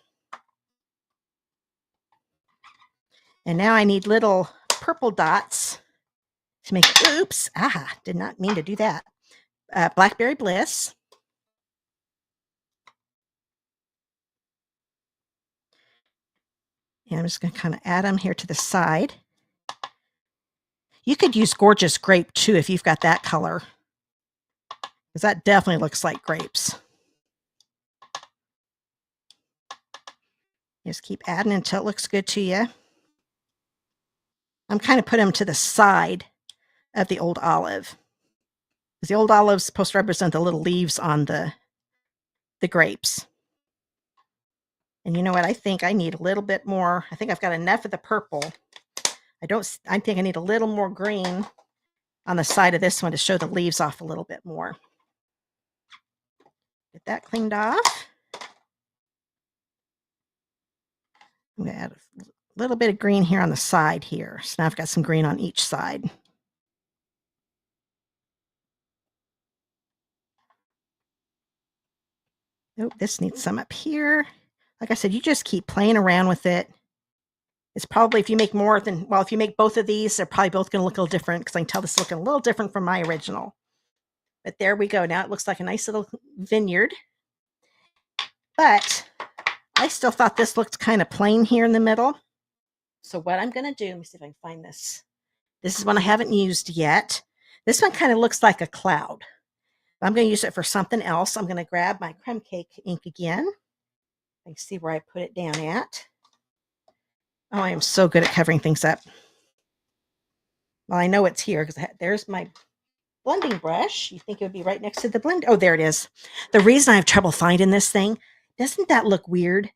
And now I need little purple dots to make, oops, did not mean to do that. Blackberry Bliss. And I'm just going to kind of add them here to the side. You could use Gorgeous Grape too if you've got that color, because that definitely looks like grapes. Just keep adding until it looks good to you. I'm kind of putting them to the side of the old olive, because the old olive is supposed to represent the little leaves on the grapes. And you know what? I think I need a little bit more. I think I've got enough of the purple. I think I need a little more green on the side of this one to show the leaves off a little bit more. Get that cleaned off. I'm going to add a little bit of green here on the side here. So now I've got some green on each side. Nope, this needs some up here. Like I said, you just keep playing around with it. It's probably, if you make more than, well, if you make both of these, they're probably both going to look a little different, because I can tell this is looking a little different from my original. But there we go. Now it looks like a nice little vineyard. But I still thought this looked kind of plain here in the middle. So what I'm going to do, let me see if I can find this. This is one I haven't used yet. This one kind of looks like a cloud. I'm going to use it for something else. I'm going to grab my creme cake ink again. I can see where I put it down at. Oh, I am so good at covering things up. Well, I know it's here because there's my blending brush. You think it would be right next to the blend? Oh, there it is. The reason I have trouble finding this thing, doesn't that look weird?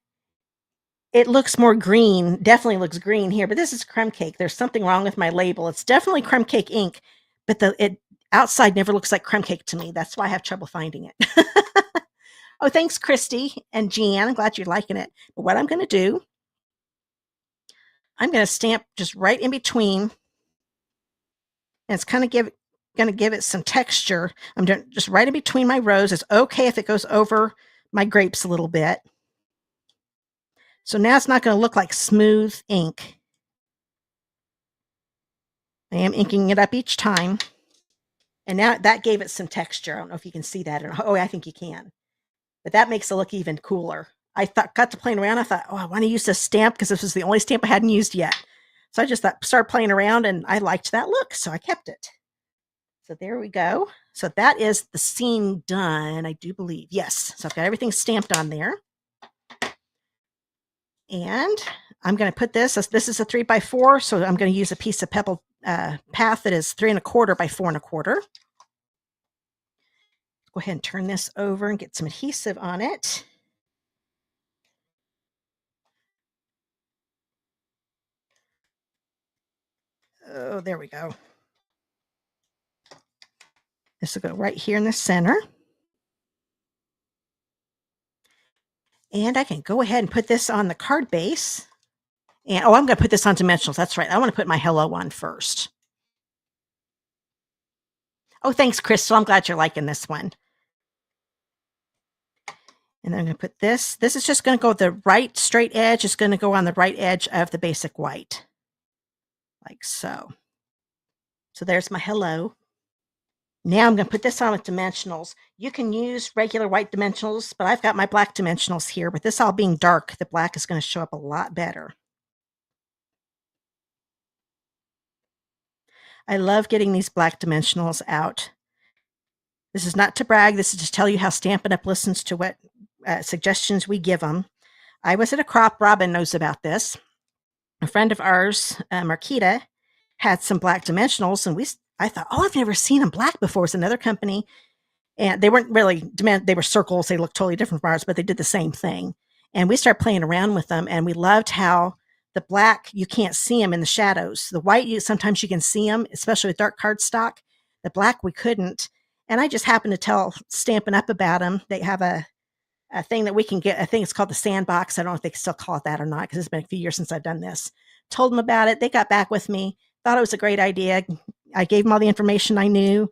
It looks more green, definitely looks green here, but this is creme cake. There's something wrong with my label. It's definitely creme cake ink, but it outside never looks like creme cake to me. That's why I have trouble finding it. Oh, thanks, Christy and Jan. I'm glad you're liking it. But what I'm going to do, I'm going to stamp just right in between. And it's kind of going to give it some texture. I'm doing just right in between my rows. It's okay if it goes over my grapes a little bit. So now it's not going to look like smooth ink. I am inking it up each time. And now that gave it some texture. I don't know if you can see that. Oh, I think you can. But that makes it look even cooler. I got to playing around. I thought, oh, I want to use this stamp because this was the only stamp I hadn't used yet. So I just started playing around, and I liked that look, so I kept it. So there we go. So that is the scene done, I do believe. Yes. So I've got everything stamped on there. And I'm going to put this is a 3x4, so I'm going to use a piece of pebble path that is 3 1/4 by 4 1/4. Go ahead and turn this over and get some adhesive on it. Oh, there we go. This will go right here in the center. And I can go ahead and put this on the card base. And I'm going to put this on dimensionals. That's right. I want to put my hello on first. Oh, thanks, Crystal. I'm glad you're liking this one. And then I'm going to put this. This is just going to go the right straight edge. It's going to go on the right edge of the basic white. Like so. So there's my hello. Now I'm going to put this on with dimensionals. You can use regular white dimensionals, but I've got my black dimensionals here. With this all being dark, the black is going to show up a lot better. I love getting these black dimensionals out. This is not to brag. This is to tell you how Stampin' Up! Listens to what suggestions we give them. I was at a crop. Robin knows about this. a friend of ours, Marquita, had some black dimensionals, and I thought, oh, I've never seen them black before. It's another company, and they weren't really they were circles. They looked totally different from ours, but they did the same thing. And we started playing around with them, and we loved how the black, you can't see them in the shadows. The white, sometimes you can see them, especially with dark cardstock. The black, we couldn't. And I just happened to tell Stampin' Up about them. They have a thing that we can get. I think it's called the Sandbox. I don't know if they still call it that or not, because it's been a few years since I've done this. Told them about it. They got back with me. Thought it was a great idea. I gave them all the information I knew.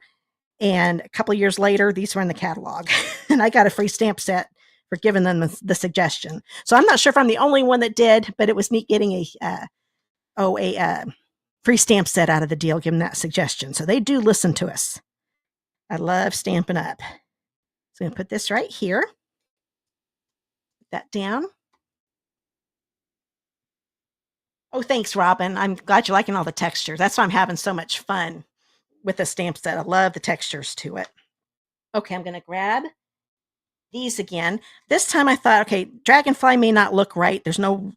And a couple of years later, these were in the catalog. And I got a free stamp set for giving them the suggestion. So I'm not sure if I'm the only one that did, but it was neat getting a free stamp set out of the deal, giving that suggestion. So they do listen to us. I love Stampin' Up. So I'm going to put this right here. Put that down. Oh, thanks, Robin. I'm glad you're liking all the textures. That's why I'm having so much fun with the stamp set. I love the textures to it. Okay, I'm going to grab these again. This time I thought, okay, dragonfly may not look right. There's no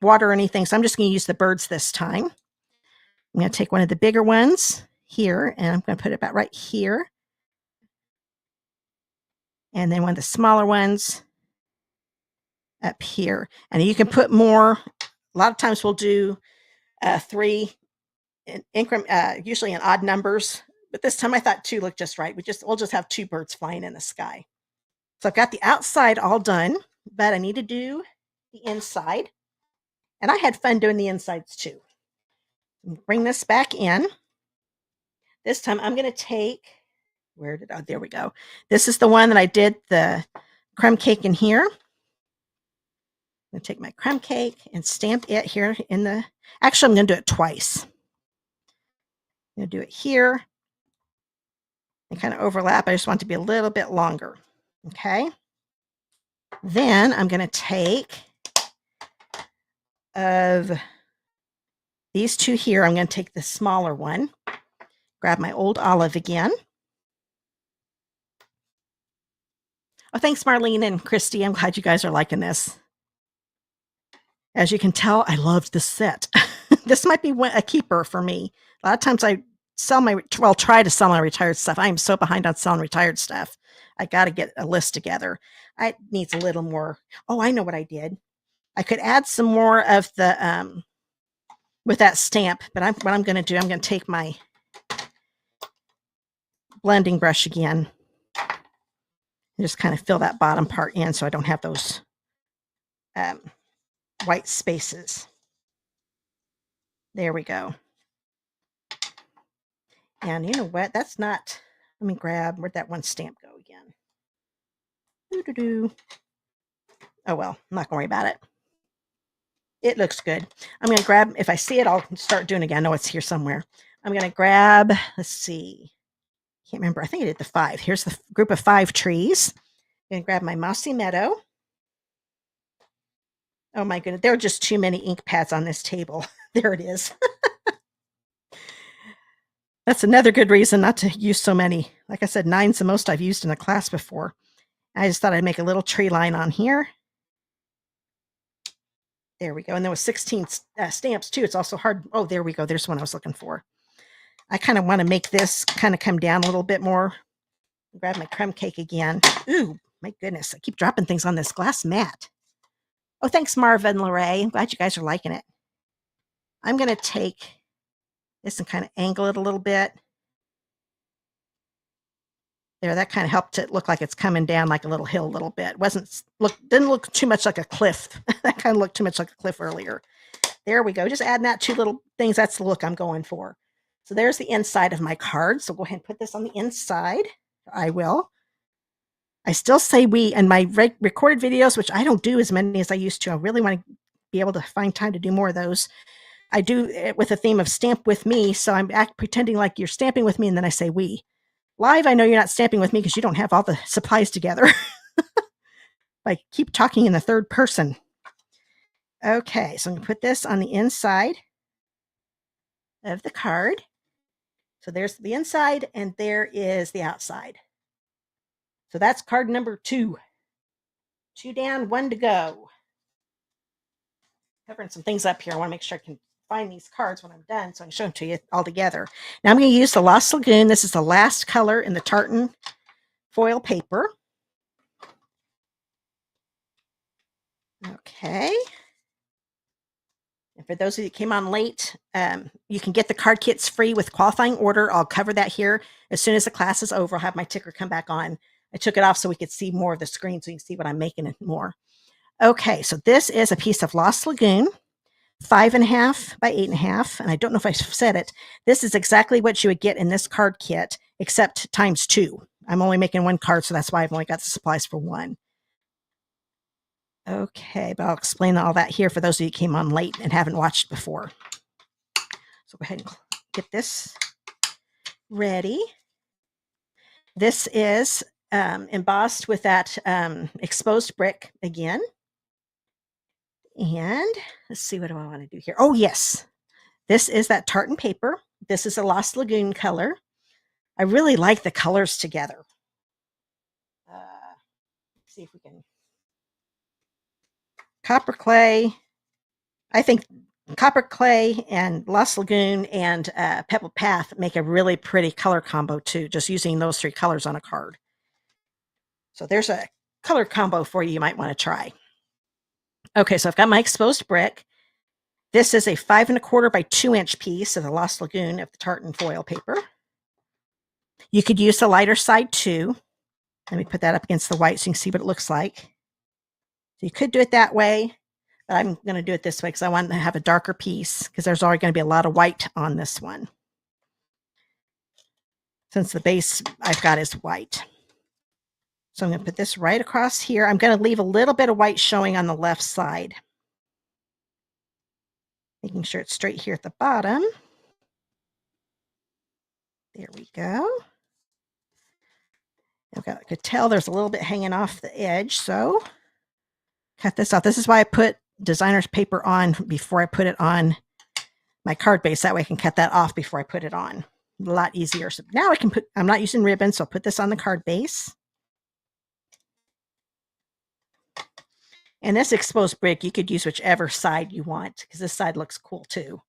water or anything, so I'm just going to use the birds this time. I'm going to take one of the bigger ones here, and I'm going to put it about right here. And then one of the smaller ones up here. And you can put more. A lot of times we'll do 3 increment, usually in odd numbers. But this time I thought 2 looked just right. We'll just have 2 birds flying in the sky. So I've got the outside all done, but I need to do the inside. And I had fun doing the insides too. Bring this back in. This time I'm going to take, there we go. This is the one that I did the crumb cake in here. I'm going to take my crumb cake and stamp it here in the, actually I'm going to do it twice. I'm going to do it here and kind of overlap. I just want it to be a little bit longer. Okay. Then I'm going to take of these 2 here. I'm going to take the smaller one, grab my old olive again. Oh, thanks, Marlene and Christy. I'm glad you guys are liking this. As you can tell, I loved this set. This might be a keeper for me. A lot of times I try to sell my retired stuff. I am so behind on selling retired stuff. I got to get a list together. It needs a little more. Oh, I know what I did. I could add some more of the, with that stamp, but what I'm going to do, I'm going to take my blending brush again and just kind of fill that bottom part in so I don't have those white spaces. There we go. And you know what? That's not, let me grab, where'd that one stamp go again? Doo-doo-doo. Oh, well, I'm not going to worry about it. It looks good. I'm going to grab, if I see it, I'll start doing it again. I know it's here somewhere. I'm going to grab, let's see. Can't remember. I think I did the 5. Here's the group of 5 trees. I'm going to grab my Mossy Meadow. Oh my goodness. There are just too many ink pads on this table. There it is. That's another good reason not to use so many. Like I said, 9's the most I've used in a class before. I just thought I'd make a little tree line on here. There we go. And there was 16 stamps too. It's also hard. Oh, there we go. There's one I was looking for. I kind of want to make this kind of come down a little bit more. Grab my crumb cake again. Ooh, my goodness. I keep dropping things on this glass mat. Oh, thanks, Marvin and Lorraine. I'm glad you guys are liking it. I'm going to take this and kind of angle it a little bit. There, that kind of helped it look like it's coming down like a little hill a little bit. Didn't look too much like a cliff. That kind of looked too much like a cliff earlier. There we go. Just adding that 2 little things. That's the look I'm going for. So there's the inside of my card. So go ahead and put this on the inside. I will. I still say we in my recorded videos, which I don't do as many as I used to. I really want to be able to find time to do more of those. I do it with a theme of stamp with me. So I'm pretending like you're stamping with me, and then I say we. Live, I know you're not stamping with me because you don't have all the supplies together. I keep talking in the third person. Okay, so I'm going to put this on the inside of the card. So there's the inside, and there is the outside. So that's card number 2. 2 down, 1 to go. covering some things up here. I want to make sure I can find these cards when I'm done so I can show them to you all together. Now I'm going to use the Lost Lagoon. This is the last color in the tartan foil paper. Okay. And for those of you that came on late, you can get the card kits free with qualifying order. I'll cover that here. As soon as the class is over, I'll have my ticker come back on. I took it off so we could see more of the screen so you can see what I'm making it more. Okay, so this is a piece of Lost Lagoon, 5.5 by 8.5. And I don't know if I said it. This is exactly what you would get in this card kit, except times 2. I'm only making 1 card, so that's why I've only got the supplies for 1. Okay, but I'll explain all that here for those of you who came on late and haven't watched before. So go ahead and get this ready. This is embossed with that exposed brick again. And let's see, what do I want to do here? Oh, yes. This is that tartan paper. This is a Lost Lagoon color. I really like the colors together. Let's see if we can. Copper clay. I think copper clay and Lost Lagoon and Pebble Path make a really pretty color combo too, just using those 3 colors on a card. So there's a color combo for you might want to try. Okay, so I've got my exposed brick. This is a 5.25 by 2-inch piece of the Lost Lagoon of the tartan foil paper. You could use the lighter side too. Let me put that up against the white so you can see what it looks like. So you could do it that way, but I'm going to do it this way because I want to have a darker piece because there's already going to be a lot of white on this one. Since the base I've got is white. So I'm going to put this right across here. I'm going to leave a little bit of white showing on the left side. Making sure it's straight here at the bottom. There we go. I could tell there's a little bit hanging off the edge, so cut this off. This is why I put designer's paper on before I put it on my card base. That way I can cut that off before I put it on. A lot easier. So now I can put, I'm not using ribbon, so I'll put this on the card base. And this exposed brick, you could use whichever side you want because this side looks cool too.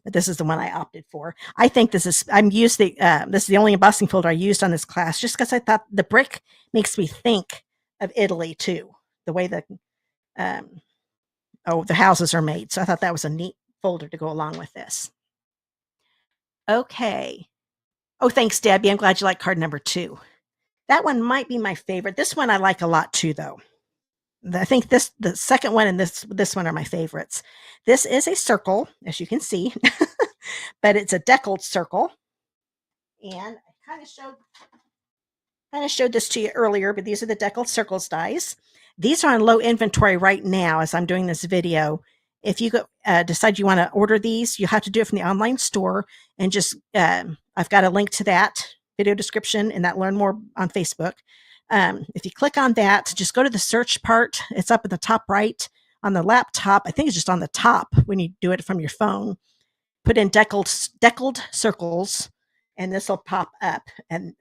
But this is the one I opted for. I think this is, this is the only embossing folder I used on this class just because I thought the brick makes me think of Italy too. The way the houses are made. So I thought that was a neat folder to go along with this. Okay. Oh, thanks, Debbie. I'm glad you like card number 2. That one might be my favorite. This one I like a lot too, though. I think the second one and this one are my favorites. This is a circle, as you can see, but it's a deckled circle. And I kind of showed this to you earlier, but these are the deckled circles dies. These are on low inventory right now as I'm doing this video. If you decide you want to order these, you have to do it from the online store. And just, I've got a link to that video description and that Learn More on Facebook. If you click on that, just go to the search part. It's up at the top right on the laptop. I think it's just on the top when you do it from your phone. Put in deckled circles, and this will pop up. And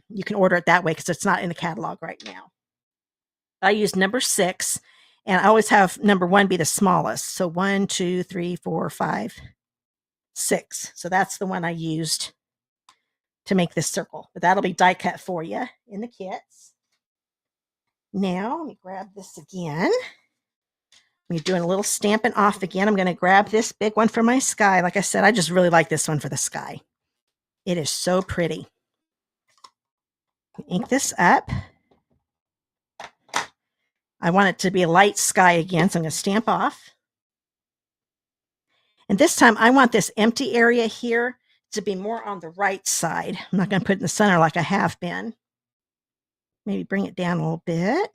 you can order it that way because it's not in the catalog right now. I use number 6, and I always have number 1 be the smallest. So 1, 2, 3, 4, 5, 6. So that's the one I used to make this circle. But that'll be die cut for you in the kits. Now, let me grab this again. I'm doing a little Stampin' Off again. I'm going to grab this big one for my sky. Like I said, I just really like this one for the sky. It is so pretty. Ink this up. I want it to be a light sky again, so I'm going to stamp off. And this time, I want this empty area here to be more on the right side. I'm not going to put it in the center like I have been. Maybe bring it down a little bit.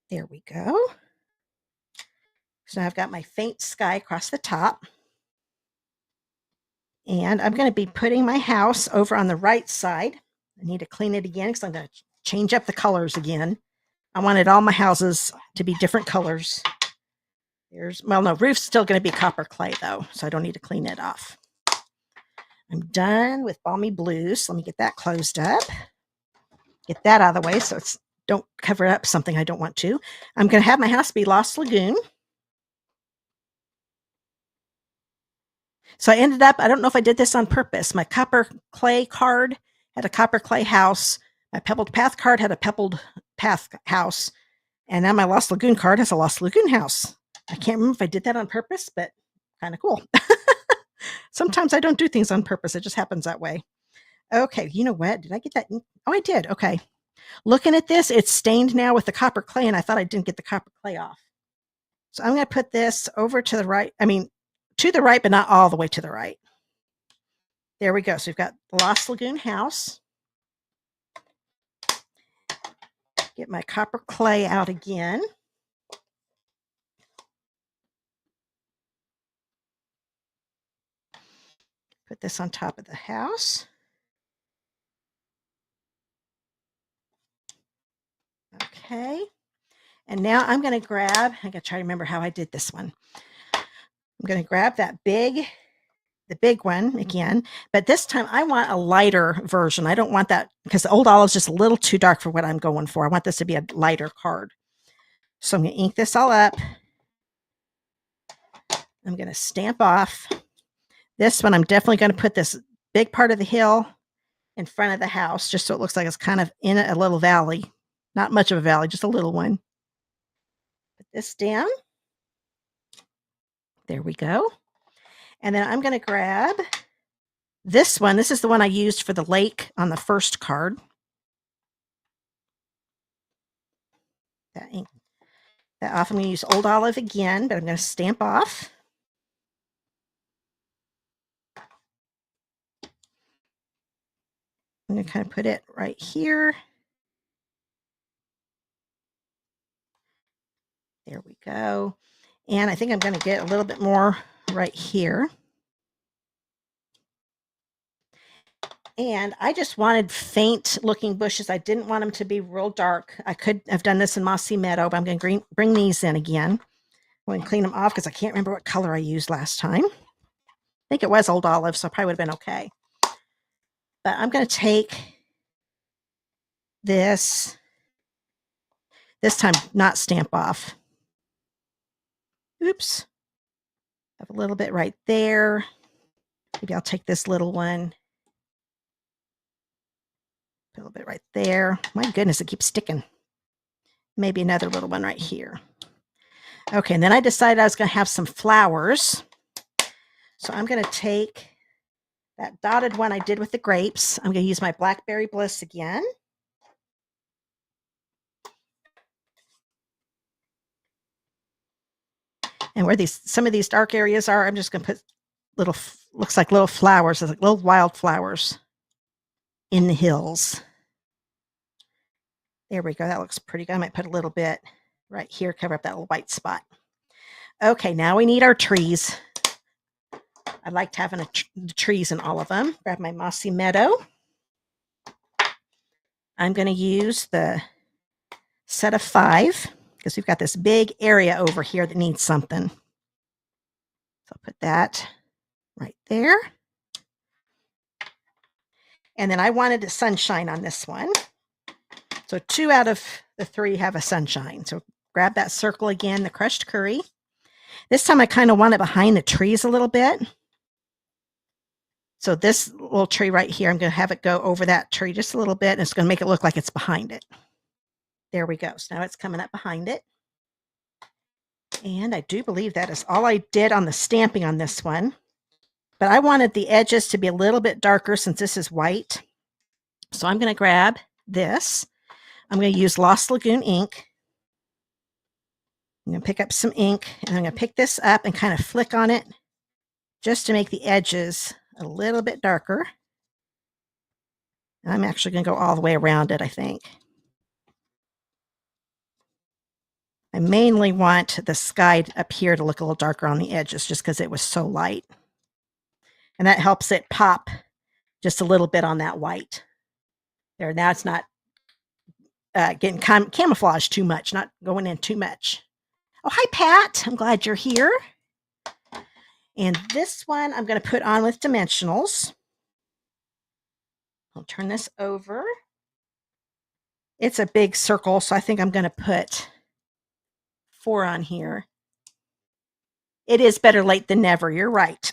There we go. So I've got my faint sky across the top. And I'm going to be putting my house over on the right side. I need to clean it again because I'm going to change up the colors again. I wanted all my houses to be different colors. Roof's still going to be copper clay though, so I don't need to clean it off. I'm done with Balmy Blues. So let me get that closed up. Get that out of the way so don't cover up something I don't want to. I'm going to have my house be Lost Lagoon. So I ended up, I don't know if I did this on purpose. My copper clay card had a copper clay house. My pebbled path card had a pebbled path house. And now my Lost Lagoon card has a Lost Lagoon house. I can't remember if I did that on purpose, but kind of cool. Sometimes I don't do things on purpose. It just happens that way. Okay, you know what? Did I get that? Oh, I did. Okay. Looking at this, it's stained now with the copper clay, and I thought I didn't get the copper clay off. So I'm going to put this over to the right. I mean, to the right, but not all the way to the right. There we go. So we've got the Lost Lagoon house. Get my copper clay out again. Put this on top of the house. Okay. And now I'm going to grab, I got to try to remember how I did this one. I'm going to grab the big one again, but this time I want a lighter version. I don't want that because the Old Olive's just a little too dark for what I'm going for. I want this to be a lighter card. So I'm going to ink this all up. I'm going to stamp off. This one, I'm definitely going to put this big part of the hill in front of the house, just so it looks like it's kind of in a little valley. Not much of a valley, just a little one. Put this down. There we go. And then I'm going to grab this one. This is the one I used for the lake on the first card. That ink. That off. I'm going to use Old Olive again, but I'm going to stamp off. I'm going to kind of put it right here. There we go. And I think I'm going to get a little bit more right here. And I just wanted faint looking bushes. I didn't want them to be real dark. I could have done this in Mossy Meadow, but I'm going to bring these in again. I'm going to clean them off because I can't remember what color I used last time. I think it was Old Olive, so it probably would have been okay. But I'm going to take this time, not stamp off. Oops. Have a little bit right there. Maybe I'll take this little one. A little bit right there. My goodness, it keeps sticking. Maybe another little one right here. Okay, and then I decided I was going to have some flowers. So I'm going to take that dotted one I did with the grapes. I'm going to use my Blackberry Bliss again. And where some of these dark areas are, I'm just going to put looks like little flowers, like little wild flowers in the hills. There we go. That looks pretty good. I might put a little bit right here, cover up that little white spot. Okay, now we need our trees. I liked having the trees in all of them. Grab my Mossy Meadow. I'm going to use the set of 5 because we've got this big area over here that needs something. So I'll put that right there. And then I wanted a sunshine on this one. So 2 out of the 3 have a sunshine. So grab that circle again, the crushed curry. This time I kind of want it behind the trees a little bit. So this little tree right here, I'm going to have it go over that tree just a little bit, and it's going to make it look like it's behind it. There we go. So now it's coming up behind it. And I do believe that is all I did on the stamping on this one. But I wanted the edges to be a little bit darker since this is white. So I'm going to grab this. I'm going to use Lost Lagoon ink. I'm going to pick up some ink, and I'm going to pick this up and kind of flick on it just to make the edges a little bit darker. I'm actually going to go all the way around it, I think. I mainly want the sky up here to look a little darker on the edges just because it was so light. And that helps it pop just a little bit on that white. There, now it's not getting camouflaged too much, not going in too much. Oh, hi, Pat. I'm glad you're here. And this one I'm going to put on with dimensionals. I'll turn this over. It's a big circle, so I think I'm going to put 4 on here. It is better late than never. You're right.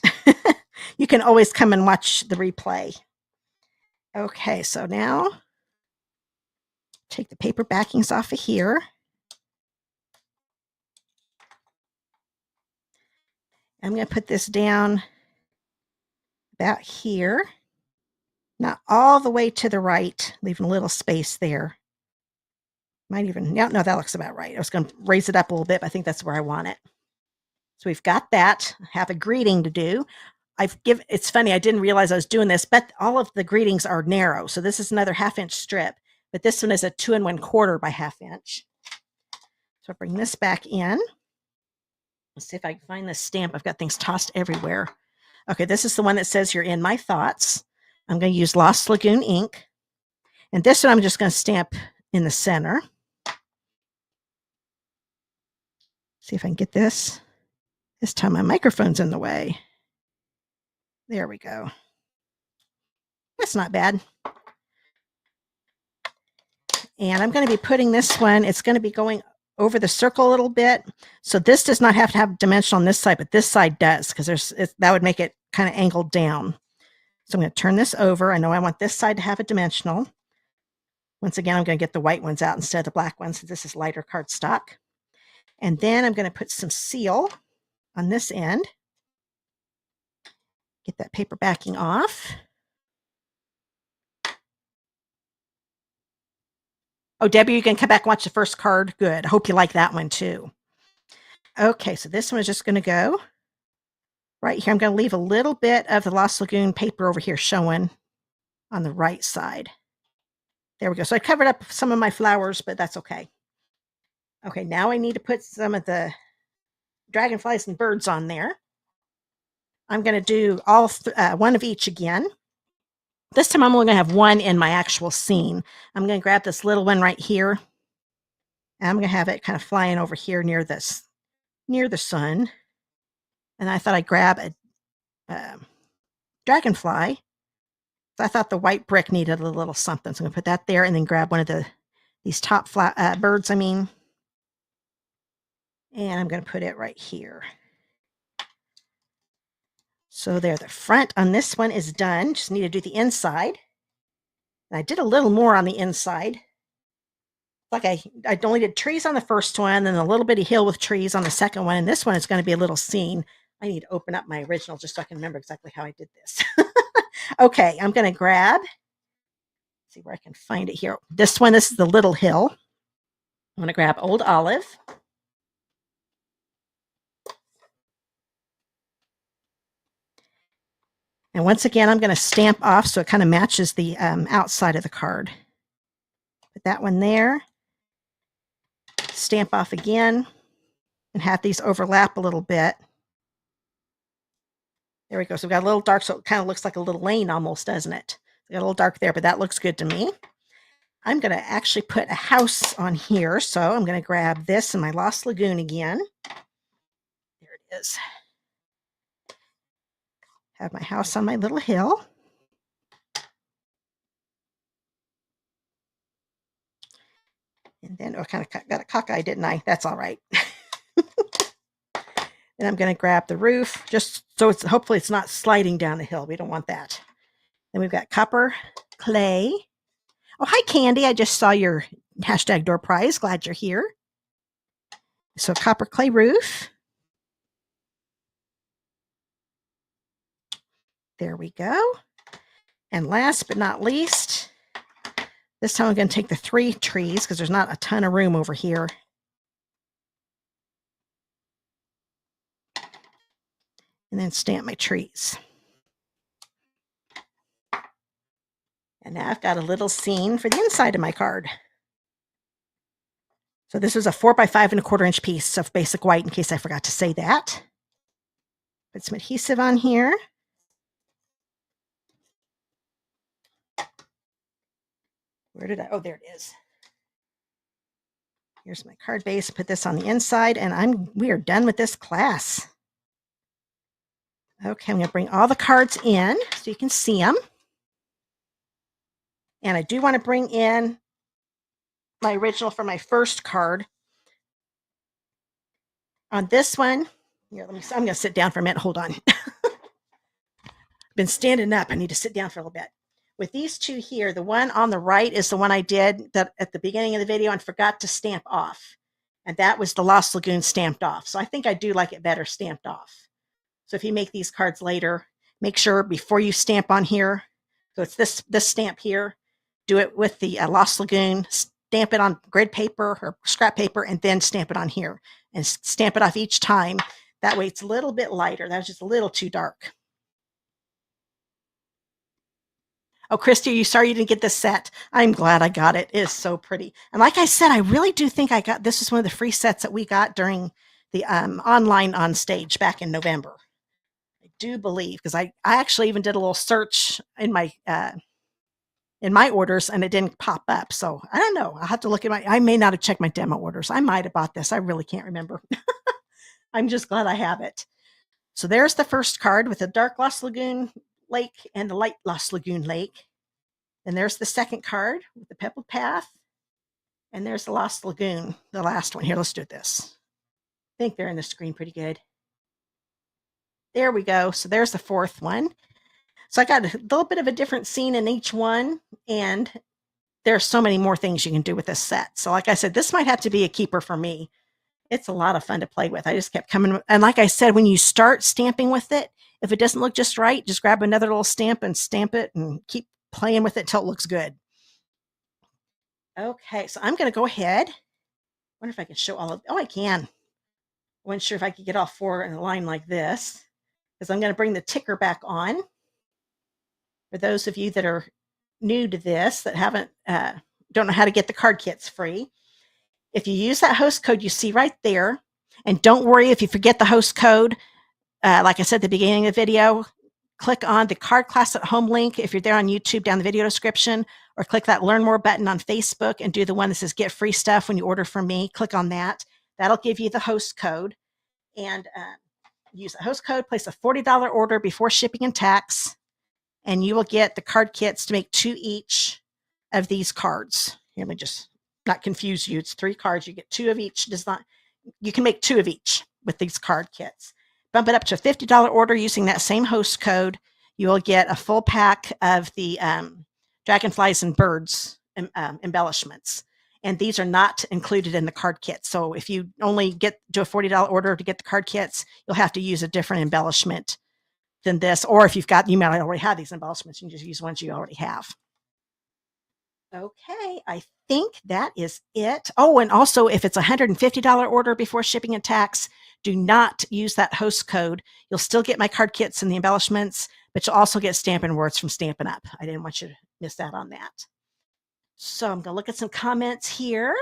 You can always come and watch the replay. Okay, so now take the paper backings off of here. I'm going to put this down about here. Not all the way to the right, leaving a little space there. Might even, no, that looks about right. I was going to raise it up a little bit, but I think that's where I want it. So we've got that. I have a greeting to do. It's funny, I didn't realize I was doing this, but all of the greetings are narrow. So this is another 1/2 inch strip, but this one is a 2 1/4 by 1/2 inch. So I bring this back in. Let's see if I can find this stamp. I've got things tossed everywhere. Okay, this is the one that says you're in my thoughts. I'm going to use Lost Lagoon ink. And this one I'm just going to stamp in the center. See if I can get this. This time my microphone's in the way. There we go. That's not bad. And I'm going to be putting this one, it's going to be going over the circle a little bit. So this does not have to have dimension on this side, but this side does, because that would make it kind of angled down. So I'm going to turn this over. I know I want this side to have a dimensional. Once again, I'm going to get the white ones out instead of the black ones. So this is lighter cardstock. And then I'm going to put some seal on this end. Get that paper backing off. Oh, Debbie, you can come back and watch the first card. Good. I hope you like that one too. Okay, so this one is just going to go right here. I'm going to leave a little bit of the Lost Lagoon paper over here showing on the right side. There we go. So I covered up some of my flowers, but that's okay. Okay, now I need to put some of the dragonflies and birds on there. I'm going to do all one of each again. This time I'm only going to have one in my actual scene. I'm going to grab this little one right here. And I'm going to have it kind of flying over here near the sun. And I thought I'd grab a dragonfly. So I thought the white brick needed a little something. So I'm going to put that there and then grab one of these top birds, and I'm going to put it right here. So there, the front on this one is done. Just need to do the inside. And I did a little more on the inside. Like I only did trees on the first one, and a little bitty hill with trees on the second one. And this one is going to be a little scene. I need to open up my original just so I can remember exactly how I did this. Okay, I'm going to grab, see where I can find it here. This is the little hill. I'm going to grab Old Olive. And once again, I'm going to stamp off so it kind of matches the outside of the card. Put that one there. Stamp off again and have these overlap a little bit. There we go. So we've got a little dark, so it kind of looks like a little lane almost, doesn't it? We got a little dark there, but that looks good to me. I'm going to actually put a house on here. So I'm going to grab this and my Lost Lagoon again. There it is. Have my house on my little hill. And then, I kind of got a cockeye, didn't I? That's all right. And I'm going to grab the roof, just so hopefully it's not sliding down the hill. We don't want that. Then we've got copper clay. Oh, hi, Candy. I just saw your hashtag door prize. Glad you're here. So copper clay roof. There we go. And last but not least, this time I'm going to take the 3 trees because there's not a ton of room over here. And then stamp my trees. And now I've got a little scene for the inside of my card. So this is a 4 by 5 1/4 inch piece of basic white, in case I forgot to say that. Put some adhesive on here. Where did oh, there it is. Here's my card base. Put this on the inside, and we are done with this class. Okay, I'm going to bring all the cards in so you can see them. And I do want to bring in my original for my first card. On this one, here, I'm going to sit down for a minute. Hold on. been standing up. I need to sit down for a little bit. With these two here, the one on the right is the one I did that at the beginning of the video and forgot to stamp off. And that was the Lost Lagoon stamped off. So I think I do like it better stamped off. So if you make these cards later, make sure before you stamp on here, so it's this stamp here, do it with the Lost Lagoon, stamp it on grid paper or scrap paper, and then stamp it on here. And stamp it off each time. That way it's a little bit lighter. That was just a little too dark. Oh, Christy, are you sorry you didn't get this set? I'm glad I got it. It is so pretty. And like I said, I really do think I got, this is one of the free sets that we got during the online on stage back in November. I do believe, because I actually even did a little search in my orders and it didn't pop up. So I don't know. I'll have to look at I may not have checked my demo orders. I might have bought this. I really can't remember. I'm just glad I have it. So there's the first card with the dark Lost Lagoon Lake and the light Lost Lagoon Lake. Then there's the second card with the pebbled path. And there's the Lost Lagoon, the last one. Here, let's do this. I think they're in the screen pretty good. There we go. So there's the fourth one. So I got a little bit of a different scene in each one. And there's so many more things you can do with this set. So like I said, this might have to be a keeper for me. It's a lot of fun to play with. I just kept coming. And like I said, when you start stamping with it, if it doesn't look just right, just grab another little stamp and stamp it and keep playing with it till it looks good. Okay, so I'm going to go ahead. I wonder if I can show all of, oh, I can. I wasn't sure if I could get all four in a line like this, because I'm going to bring the ticker back on. For those of you that are new to this, that haven't, don't know how to get the card kits free, if you use that host code you see right there, and don't worry if you forget the host code, like I said at the beginning of the video, click on the Card Class at Home link if you're there on YouTube down the video description, or click that Learn More button on Facebook and do the one that says Get Free Stuff when you order from me. Click on that. That'll give you the host code. And use the host code, place a $40 order before shipping and tax, and you will get the card kits to make 2 each of these cards. Here, let me just not confuse you. It's 3 cards. You get 2 of each design. You can make 2 of each with these card kits. Bump it up to a $50 order using that same host code. You will get a full pack of the Dragonflies and Birds embellishments. And these are not included in the card kit. So if you only get to a $40 order to get the card kits, you'll have to use a different embellishment than this. Or if you might already have these embellishments, you can just use ones you already have. Okay, I think that is it. Oh, and also if it's a $150 order before shipping and tax, do not use that host code. You'll still get my card kits and the embellishments, but you'll also get Stampin' Words from Stampin' Up. I didn't want you to miss out on that. So I'm going to look at some comments here.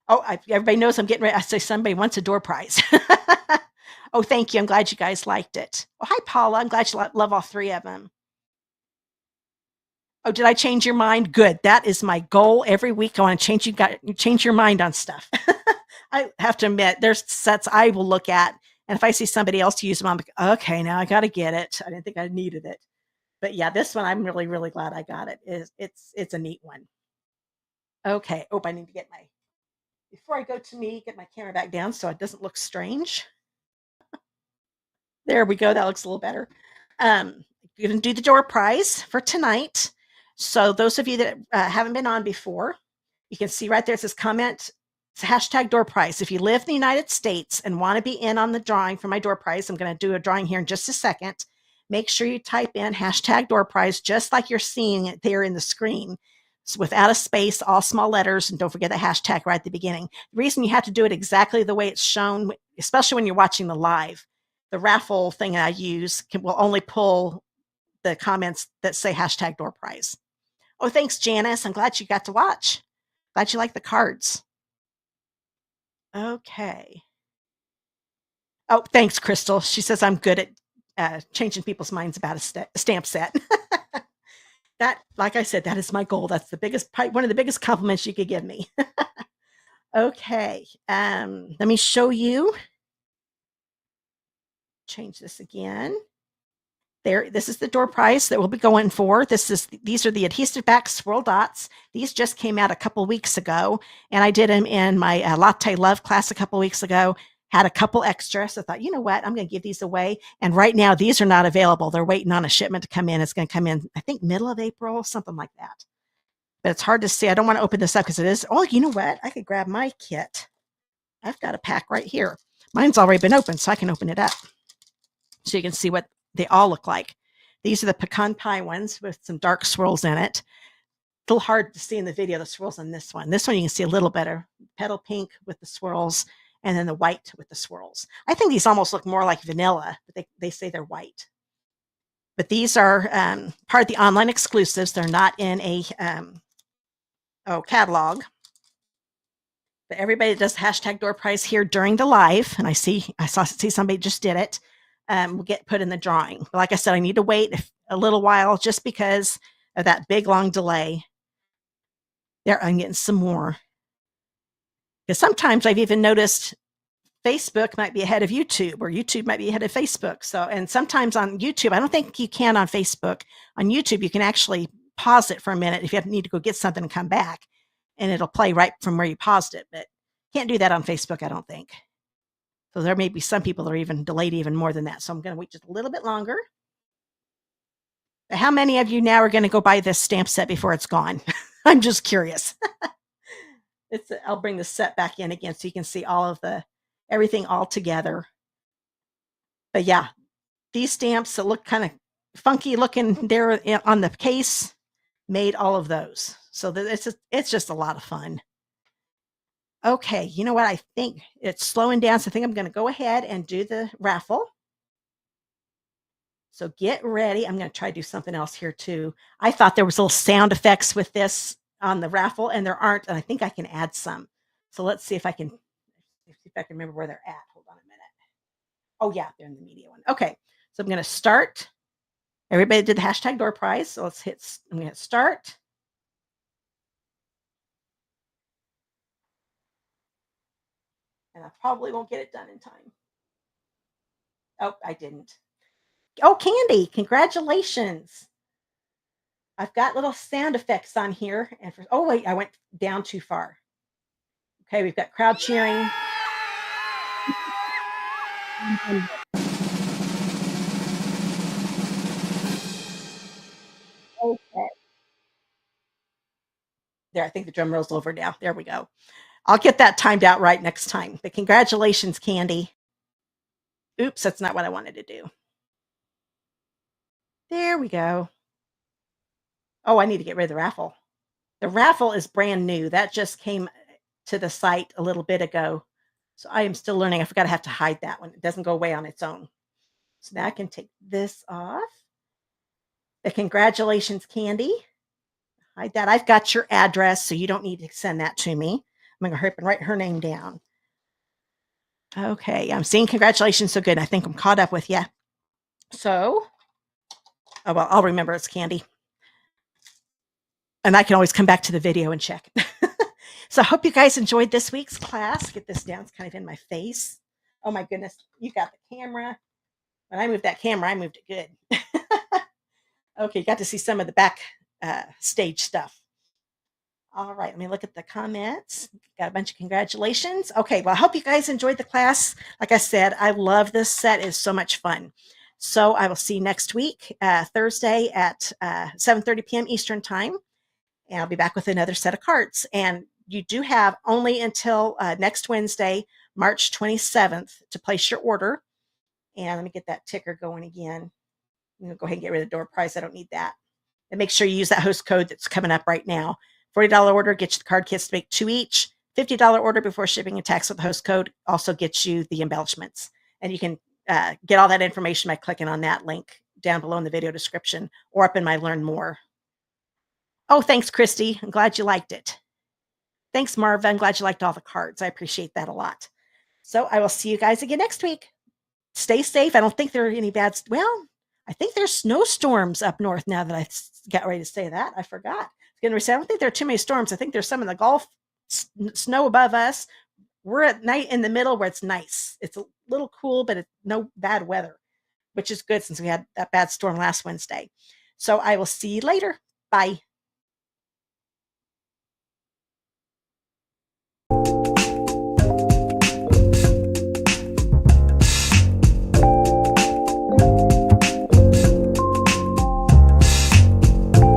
Oh, everybody knows I'm getting ready. I say somebody wants a door prize. Oh, thank you. I'm glad you guys liked it. Oh, hi, Paula. I'm glad you love all 3 of them. Oh, did I change your mind? Good. That is my goal every week. I want to change your mind on stuff. I have to admit, there's sets I will look at, and if I see somebody else use them, I'm like, okay, now I got to get it. I didn't think I needed it. But yeah, this one, I'm really, really glad I got it. It's a neat one. Okay. Oh, I need to before I go to me, get my camera back down so it doesn't look strange. There we go. That looks a little better. You're going to do the door prize for tonight. So those of you that haven't been on before, you can see right there, it says comment. It's hashtag door prize. If you live in the United States and want to be in on the drawing for my door prize, I'm going to do a drawing here in just a second. Make sure you type in hashtag door prize, just like you're seeing it there in the screen. So without a space, all small letters, and don't forget the hashtag right at the beginning. The reason you have to do it exactly the way it's shown, especially when you're watching the live, the raffle thing I use will only pull the comments that say hashtag door prize. Oh, thanks, Janice. I'm glad you got to watch. Glad you like the cards. Okay. Oh, thanks, Crystal. She says I'm good at changing people's minds about a stamp set. That, like I said, that is my goal. That's one of the biggest compliments you could give me. Okay. Let me show you. Change this again. There, this is the door prize that we'll be going for. These are the Adhesive-Backed swirl dots. These just came out a couple weeks ago, and I did them in my Latte Love class a couple weeks ago. Had a couple extra. So I thought, you know what? I'm going to give these away. And right now, these are not available. They're waiting on a shipment to come in. It's going to come in, I think, middle of April, something like that. But it's hard to see. I don't want to open this up because it is. Oh, you know what? I could grab my kit. I've got a pack right here. Mine's already been opened, so I can open it up so you can see what they all look like. These are the pecan pie ones with some dark swirls in it. A little hard to see in the video, the swirls on this one. This one you can see a little better. Petal pink with the swirls, and then the white with the swirls. I think these almost look more like vanilla, but they say they're white. But these are part of the online exclusives. They're not in a catalog. But everybody does hashtag door prize here during the live, and I see somebody just did it. Will get put in the drawing. But like I said, I need to wait a little while just because of that big long delay. There, I'm getting some more. Because sometimes I've even noticed Facebook might be ahead of YouTube, or YouTube might be ahead of Facebook. So, and sometimes on YouTube, I don't think you can on Facebook. On YouTube, you can actually pause it for a minute if you need to go get something and come back, and it'll play right from where you paused it. But can't do that on Facebook, I don't think. So there may be some people that are even delayed even more than that. So I'm going to wait just a little bit longer. But how many of you now are going to go buy this stamp set before it's gone? I'm just curious. I'll bring the set back in again so you can see all of everything all together. But yeah, these stamps that look kind of funky looking there on the case made all of those. So it's just a lot of fun. Okay, you know what? I think it's slowing down, so I think I'm going to go ahead and do the raffle. So get ready. I'm going to try to do something else here too. I thought there was little sound effects with this on the raffle, and there aren't, and I think I can add some. So let's see if I can remember where they're at. Hold on a minute. Oh yeah, they're in the media one. Okay, so I'm going to start. Everybody did the hashtag door prize, so I'm going to hit start. And I probably won't get it done in time. Oh, I didn't. Oh, Candy, congratulations. I've got little sound effects on here. And oh, wait, I went down too far. Okay, we've got crowd cheering. Okay. There, I think the drum roll's over now. There we go. I'll get that timed out right next time. But congratulations, Candy. Oops, that's not what I wanted to do. There we go. Oh, I need to get rid of the raffle. The raffle is brand new. That just came to the site a little bit ago. So I am still learning. I forgot I have to hide that one. It doesn't go away on its own. So now I can take this off. The congratulations, Candy. Hide that. I've got your address, so you don't need to send that to me. I'm going to hurry up and write her name down. Okay, I'm seeing congratulations. So good. I think I'm caught up with you. So, oh, well, I'll remember it's Candy. And I can always come back to the video and check. So I hope you guys enjoyed this week's class. Get this down. It's kind of in my face. Oh, my goodness. You got the camera. When I moved that camera, I moved it good. Okay, got to see some of the back stage stuff. All right, let me look at the comments. Got a bunch of congratulations. Okay, well, I hope you guys enjoyed the class. Like I said, I love this set. It's so much fun. So I will see you next week, Thursday at 7:30 p.m. Eastern Time. And I'll be back with another set of cards. And you do have only until next Wednesday, March 27th, to place your order. And let me get that ticker going again. I'm going to go ahead and get rid of the door prize. I don't need that. And make sure you use that host code that's coming up right now. $40 order gets you the card kits to make 2 each. $50 order before shipping and tax with the host code also gets you the embellishments. And you can get all that information by clicking on that link down below in the video description or up in my Learn More. Oh, thanks, Christy. I'm glad you liked it. Thanks, Marva. I'm glad you liked all the cards. I appreciate that a lot. So I will see you guys again next week. Stay safe. I don't think there are any bad. Well, I think there's snowstorms up north now that I got ready to say that. I forgot. I don't think there are too many storms. I think there's some in the Gulf, snow above us. We're at night in the middle where it's nice. It's a little cool, but it's no bad weather, which is good since we had that bad storm last Wednesday. So I will see you later. Bye.